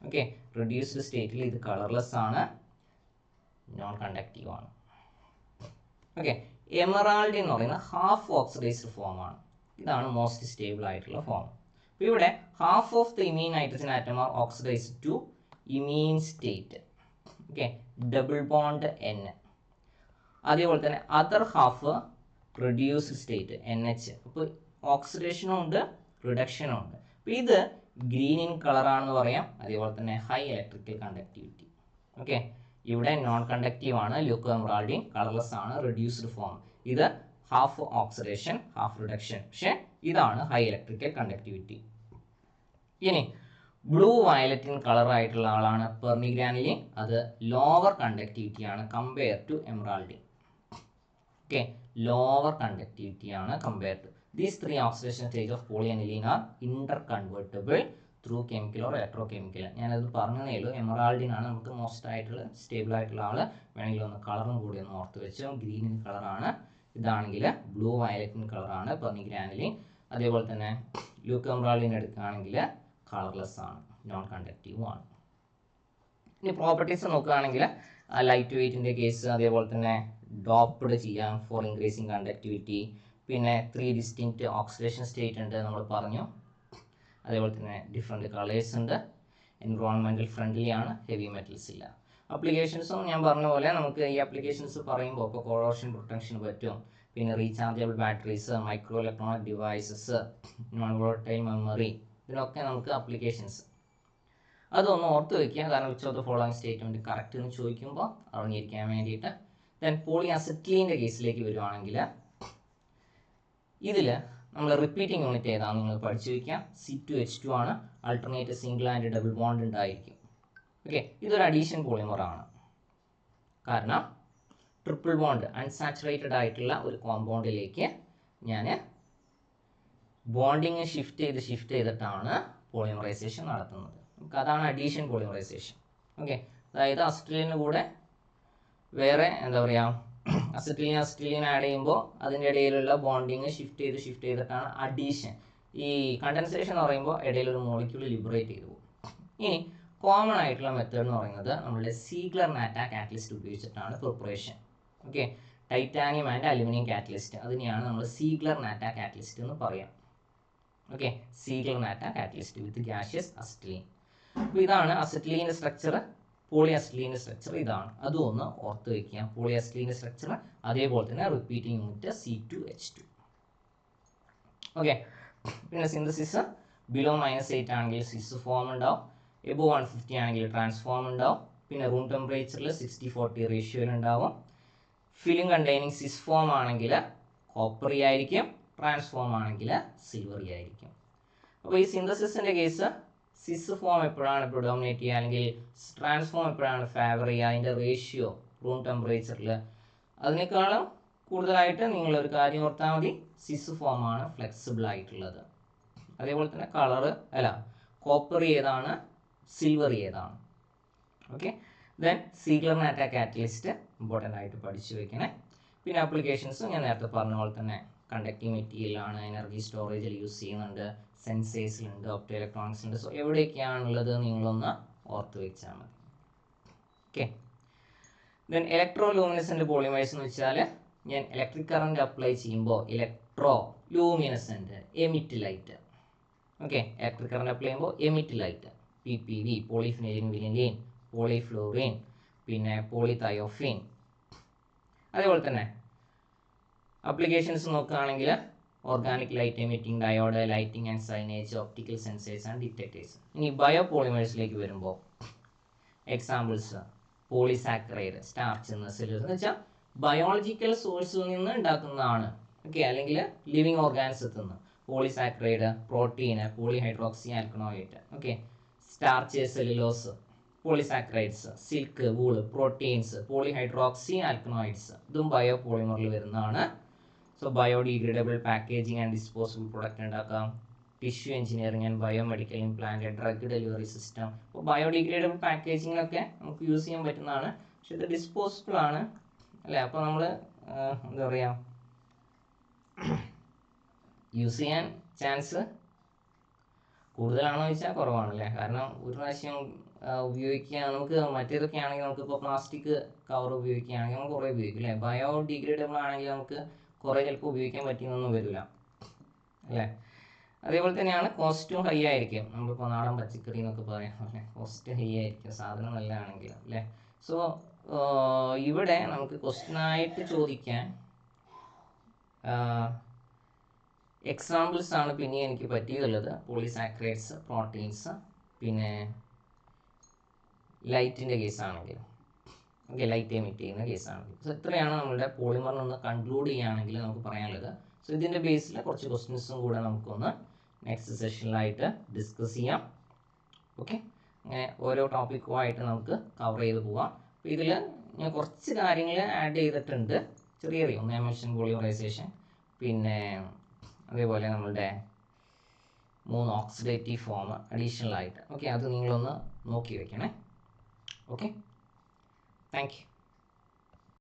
ഓക്കെ, റെഡ്യൂസ്ഡ് സ്റ്റേറ്റിൽ ഇത് കളർലെസ് ആണ്, നോൺ കണ്ടക്റ്റീവ് ആണ്. ഓക്കെ, എമറാൾഡിൻ എന്ന് പറയുന്നത് ഹാഫ് ഓക്സിഡൈസ്ഡ് ഫോമാണ്. ഇതാണ് മോസ്റ്റ് സ്റ്റേബിൾ ആയിട്ടുള്ള ഫോം. അപ്പോൾ ഇവിടെ half of the imine nitrogen atom are oxidized to imine state. Okay, double bond N. അതേപോലെ തന്നെ other half reduced state NH. അപ്പോൾ ഓക്സിഡേഷനും ഉണ്ട് റിഡക്ഷനും ഉണ്ട്. അപ്പോൾ ഇത് ഗ്രീൻ ഇൻ കളറാണെന്ന് പറയാം. അതേപോലെ തന്നെ ഹൈ ഇലക്ട്രിക്കൽ കണ്ടക്ടിവിറ്റി. ഓക്കെ, ഇവിടെ നോൺ കണ്ടക്റ്റീവ് ആണ്, ല്യൂക്കോ എമറാൾഡിൻ കളർലെസ് ആണ്, റെഡ്യൂസ്ഡ് ഫോം. ഇത് ഹാഫ് ഓക്സിഡേഷൻ ഹാഫ് റിഡക്ഷൻ, പക്ഷേ ഇതാണ് ഹൈ ഇലക്ട്രിക്കൽ കണ്ടക്ടിവിറ്റി. ഇനി ബ്ലൂ വയലറ്റിൻ കളർ ആയിട്ടുള്ള ആളാണ് പെർണിഗ്രാനിലിൻ. അത് ലോവർ കണ്ടക്ടിവിറ്റി ആണ് compare to emeraldine. Okay, lower conductivity ആണ് compare to. These 3 oxidation stages of polyaniline are interconvertible through chemical or electrochemical. ഞാനത് പറഞ്ഞതേ ഉള്ളൂ. എമറാൾഡിൻ ആണ് നമുക്ക് മോസ്റ്റ് ആയിട്ടുള്ള സ്റ്റേബിൾ ആയിട്ടുള്ള ആൾ. വേണമെങ്കിൽ ഒന്ന് കളറും കൂടി ഒന്ന് ഓർത്ത് വെച്ചോ. ഗ്രീൻ കളറാണ്, ഇതാണെങ്കിൽ ബ്ലൂ വയലറ്റിൻ കളറാണ് പെർണിഗ്രാനിലിൻ. അതേപോലെ തന്നെ ല്യൂക്കോ എമറാൾഡിൻ എടുക്കുകയാണെങ്കിൽ കളർലെസ് ആണ്, നോൺ കണ്ടക്റ്റീവും ആണ്. ഇനി പ്രോപ്പർട്ടീസ് നോക്കുകയാണെങ്കിൽ ലൈറ്റ് വെയ്റ്റിൻ്റെ കേസ്, അതേപോലെ തന്നെ ഡോപ്ഡ് ചെയ്യാം ഫോർ ഇൻക്രീസിങ് കണ്ടക്ടിവിറ്റി. പിന്നെ 3 ഡിസ്റ്റിങ്ക്റ്റ് ഓക്സിഡേഷൻ സ്റ്റേറ്റ് ഉണ്ട് നമ്മൾ പറഞ്ഞു. അതേപോലെ തന്നെ ഡിഫറെൻറ്റ് കളേഴ്സ് ഉണ്ട്. എൻവറോൺമെൻറ്റൽ ഫ്രണ്ട്ലി ആണ്, ഹെവി മെറ്റൽസ് ഇല്ല. അപ്ലിക്കേഷൻസും ഞാൻ പറഞ്ഞ പോലെ നമുക്ക് ഈ അപ്ലിക്കേഷൻസ് പറയുമ്പോൾ ഇപ്പോൾ കോറോഷൻ പ്രൊട്ടക്ഷൻ പറ്റും, പിന്നെ rechargeable batteries, micro electronic devices, non volatile memory, ഇതിനൊക്കെ നമുക്ക് അപ്ലിക്കേഷൻസ്. അതൊന്ന് ഓർത്ത് വയ്ക്കുക, കാരണം which of the following statement correct എന്ന് ചോദിക്കുമ്പോൾ അറിഞ്ഞിരിക്കാൻ വേണ്ടിയിട്ട്. ദെൻ പോളി അസറ്റീൻ്റെ കേസിലേക്ക് വരുവാണെങ്കിൽ ഇതിൽ നമ്മൾ റിപ്പീറ്റിംഗ് യൂണിറ്റ് ഏതാണ് നിങ്ങൾ പഠിച്ചു വയ്ക്കുക. C2H2 ആണ്. Alternate single and double bond ഉണ്ടായിരിക്കും. ഓക്കെ, ഇതൊരു അഡീഷൻ പോളിമർ ആണ്. കാരണം ട്രിപ്പിൾ ബോണ്ട് അൺസാച്ചുറേറ്റഡ് ആയിട്ടുള്ള ഒരു കോമ്പൗണ്ടിലേക്ക് ഞാൻ ബോണ്ടിങ് ഷിഫ്റ്റ് ചെയ്തിട്ടാണ് പോളിമറൈസേഷൻ നടത്തുന്നത്. അതാണ് അഡീഷൻ പോളിമറൈസേഷൻ. ഓക്കെ, അതായത് അസിറ്റൈലിന് കൂടെ വേറെ എന്താ പറയുക, അസിറ്റൈലിൻ ആഡ് ചെയ്യുമ്പോൾ അതിൻ്റെ ഇടയിലുള്ള ബോണ്ടിങ് ഷിഫ്റ്റ് ചെയ്തിട്ടാണ് അഡീഷൻ. ഈ കണ്ടൻസേഷൻ എന്ന് പറയുമ്പോൾ ഇടയിലൊരു മോളിക്യൂൾ ലിബറേറ്റ് ചെയ്തു പോകും. ഇനി കോമൺ ആയിട്ടുള്ള മെത്തേഡ് എന്ന് പറയുന്നത് നമ്മളുടെ സീഗ്ലർ-നാറ്റ കാറ്റലിസ്റ്റ് ഉപയോഗിച്ചിട്ടാണ് preparation. Okay, titanium and aluminium catalyst, അതിനെയാണ് നമ്മൾ സീഗ്ലർ-നാറ്റ കാറ്റലിസ്റ്റ് എന്ന് പറയാം. ഓക്കെ, സീഗ്ലർ-നാറ്റ കാറ്റലിസ്റ്റ് വിത്ത് ഗ്യാഷ്യസ് അസിറ്റൈലിൻ. അപ്പോൾ ഇതാണ് അസിറ്റൈലിൻ്റെ സ്ട്രക്ചർ. പോളി അസിറ്റൈലിൻ്റെ സ്ട്രക്ചർ ഇതാണ്. അതും ഒന്ന് ഓർത്ത് വയ്ക്കുക. പോളി അസിറ്റൈലിൻ്റെ സ്ട്രക്ചർ, അതേപോലെ തന്നെ റിപ്പീറ്റിംഗ് യൂണിറ്റ് C2H2. ഓക്കെ, പിന്നെ സിന്തസിസ് ബിലോ -8 ആണെങ്കിൽ സിസ് ഫോം ഉണ്ടാവും, എബോ 150 ആണെങ്കിൽ ട്രാൻസ്ഫോം ഉണ്ടാവും. പിന്നെ റൂം ടെമ്പറേച്ചറിൽ 60-40 റേഷ്യോയിൽ ഉണ്ടാവും. ഫിലിം കണ്ടെയ്നിങ് സിസ് ഫോം ആണെങ്കിൽ കോപ്പറി ആയിരിക്കും, ട്രാൻസ്ഫോം ആണെങ്കിൽ സിൽവറി ആയിരിക്കും. അപ്പോൾ ഈ സിന്തസിസിൻ്റെ കേസ് സിസ് ഫോം എപ്പോഴാണ് പ്രിഡോമിനേറ്റ് ചെയ്യുക അല്ലെങ്കിൽ ട്രാൻസ്ഫോം എപ്പോഴാണ് ഫേവർ ചെയ്യുക, അതിൻ്റെ റേഷ്യോ റൂം ടെമ്പറേച്ചറിൽ അതിനേക്കാളും കൂടുതലായിട്ട് നിങ്ങളൊരു കാര്യം ഓർത്താൽ മതി, സിസ് ഫോമാണ് ഫ്ലെക്സിബിൾ ആയിട്ടുള്ളത്. അതേപോലെ തന്നെ കളറ് കോപ്പറി ഏതാണ്, സിൽവറി ഏതാണ്. ഓക്കെ, ദെൻ സീഗ്ലർ-നാറ്റ കാറ്റലിസ്റ്റ് ഇമ്പോർട്ടൻ്റ് ആയിട്ട് പഠിച്ചു വയ്ക്കണേ. പിന്നെ ആപ്ലിക്കേഷൻസ് ഞാൻ നേരത്തെ പറഞ്ഞ പോലെ തന്നെ കണ്ടക്റ്റിംഗ് മെറ്റീരിയലാണ്, എനർജി സ്റ്റോറേജിൽ യൂസ് ചെയ്യുന്നുണ്ട്, സെൻസേഴ്സിലുണ്ട്, ഒപ്റ്റോ ഇലക്ട്രോണിക്സിലുണ്ട്. സോ എവിടെയൊക്കെയാണുള്ളത് നിങ്ങളൊന്ന് ഓർത്ത് വെച്ചാൽ മതി. Okay, then electro luminescent polymers എന്ന് വെച്ചാൽ ഞാൻ ഇലക്ട്രിക് കറണ്ട് അപ്ലൈ ചെയ്യുമ്പോൾ electro luminescent emit light. Okay, electric current apply ചെയ്യുമ്പോൾ emit light, PPV polyphenylene vinylene, polyfluorene, പിന്നെ പോളിതയോഫിൻ. അതേപോലെ തന്നെ ആപ്ലിക്കേഷൻസ് നോക്കുകയാണെങ്കിൽ organic light emitting diode, lighting and signage, optical sensors and detectors. ഇനി ബയോ പോളിമേഴ്സിലേക്ക് വരുമ്പോൾ examples polysaccharide, starch എന്ന് cellulose എന്ന് വെച്ചാൽ ബയോളജിക്കൽ സോഴ്സിൽ നിന്ന് ഉണ്ടാക്കുന്നതാണ്. ഓക്കെ, അല്ലെങ്കിൽ ലിവിങ് ഓർഗാനിസത്തിൽ നിന്ന്. Polysaccharide, protein, polyhydroxy alkanoid. Okay, starch, cellulose, polysaccharides, silk, wool, proteins, polyhydroxy alkanoids, ഇതും ബയോ പോളിമറിൽ വരുന്നതാണ്. So biodegradable packaging and disposable product ഉണ്ടാക്കാം. Tissue engineering and biomedical implant, drug delivery system. അപ്പോൾ ബയോഡിഗ്രേഡബിൾ പാക്കേജിങ്ങിനൊക്കെ നമുക്ക് യൂസ് ചെയ്യാൻ പറ്റുന്നതാണ്. പക്ഷെ ഇത് ഡിസ്പോസിബിൾ ആണ് അല്ലേ. അപ്പോൾ നമ്മൾ എന്താ പറയുക, യൂസ് ചെയ്യാൻ ചാൻസ് കൂടുതലാണോ ചോദിച്ചാൽ കുറവാണല്ലേ. കാരണം ഒരു പ്രാവശ്യം ഉപയോഗിക്കുക, നമുക്ക് മറ്റേതൊക്കെ ആണെങ്കിൽ നമുക്കിപ്പോൾ പ്ലാസ്റ്റിക് കവർ ഉപയോഗിക്കുകയാണെങ്കിൽ നമുക്ക് കുറേ ഉപയോഗിക്കും അല്ലേ. ബയോഡിഗ്രേഡബിൾ ആണെങ്കിൽ നമുക്ക് കുറേ ചിലപ്പോൾ ഉപയോഗിക്കാൻ പറ്റിയെന്നൊന്നും വരില്ല അല്ലേ. അതേപോലെ തന്നെയാണ് കോസ്റ്റും ഹൈ ആയിരിക്കും. നമ്മളിപ്പോൾ നാടൻ പച്ചക്കറി എന്നൊക്കെ പറയാം അല്ലേ, കോസ്റ്റ് ഹൈ ആയിരിക്കും സാധനം നല്ലതാണെങ്കിൽ അല്ലേ. സോ ഇവിടെ നമുക്ക് ക്വസ്റ്റ്യനായിട്ട് ചോദിക്കാൻ എക്സാമ്പിൾസ് ആണ് പിന്നെ എനിക്ക് പറ്റിയതുള്ളത്. പോളിസാക്കറൈഡ്സ്, പ്രോട്ടീൻസ്, പിന്നെ ലൈറ്റിൻ്റെ കേസാണെങ്കിൽ ഓക്കെ, ലൈറ്റ് എമിറ്റ് ചെയ്യുന്ന കേസാണെങ്കിൽ. സോ ഇത്രയാണ് നമ്മളുടെ പോളിമറിൽ നിന്ന് കൺക്ലൂഡ് ചെയ്യുകയാണെങ്കിൽ നമുക്ക് പറയാനുള്ളത്. സോ ഇതിൻ്റെ ബേസിൽ കുറച്ച് ക്വസ്റ്റ്യൻസും കൂടെ നമുക്കൊന്ന് നെക്സ്റ്റ് സെഷനിലായിട്ട് ഡിസ്കസ് ചെയ്യാം. ഓക്കെ, അങ്ങനെ ഓരോ ടോപ്പിക്കുമായിട്ട് നമുക്ക് കവർ ചെയ്ത് പോവാം. അപ്പോൾ ഇതിൽ ഞാൻ കുറച്ച് കാര്യങ്ങൾ ആഡ് ചെയ്തിട്ടുണ്ട്, ചെറിയ ഒന്ന് എമിഷൻ പോളിമറൈസേഷൻ, പിന്നെ അതേപോലെ നമ്മളുടെ 3 ഓക്സിഡേറ്റീവ് ഫോം അഡീഷണൽ ആയിട്ട്. ഓക്കെ, അത് നിങ്ങളൊന്ന് നോക്കി വെക്കണേ. Okay, thank you.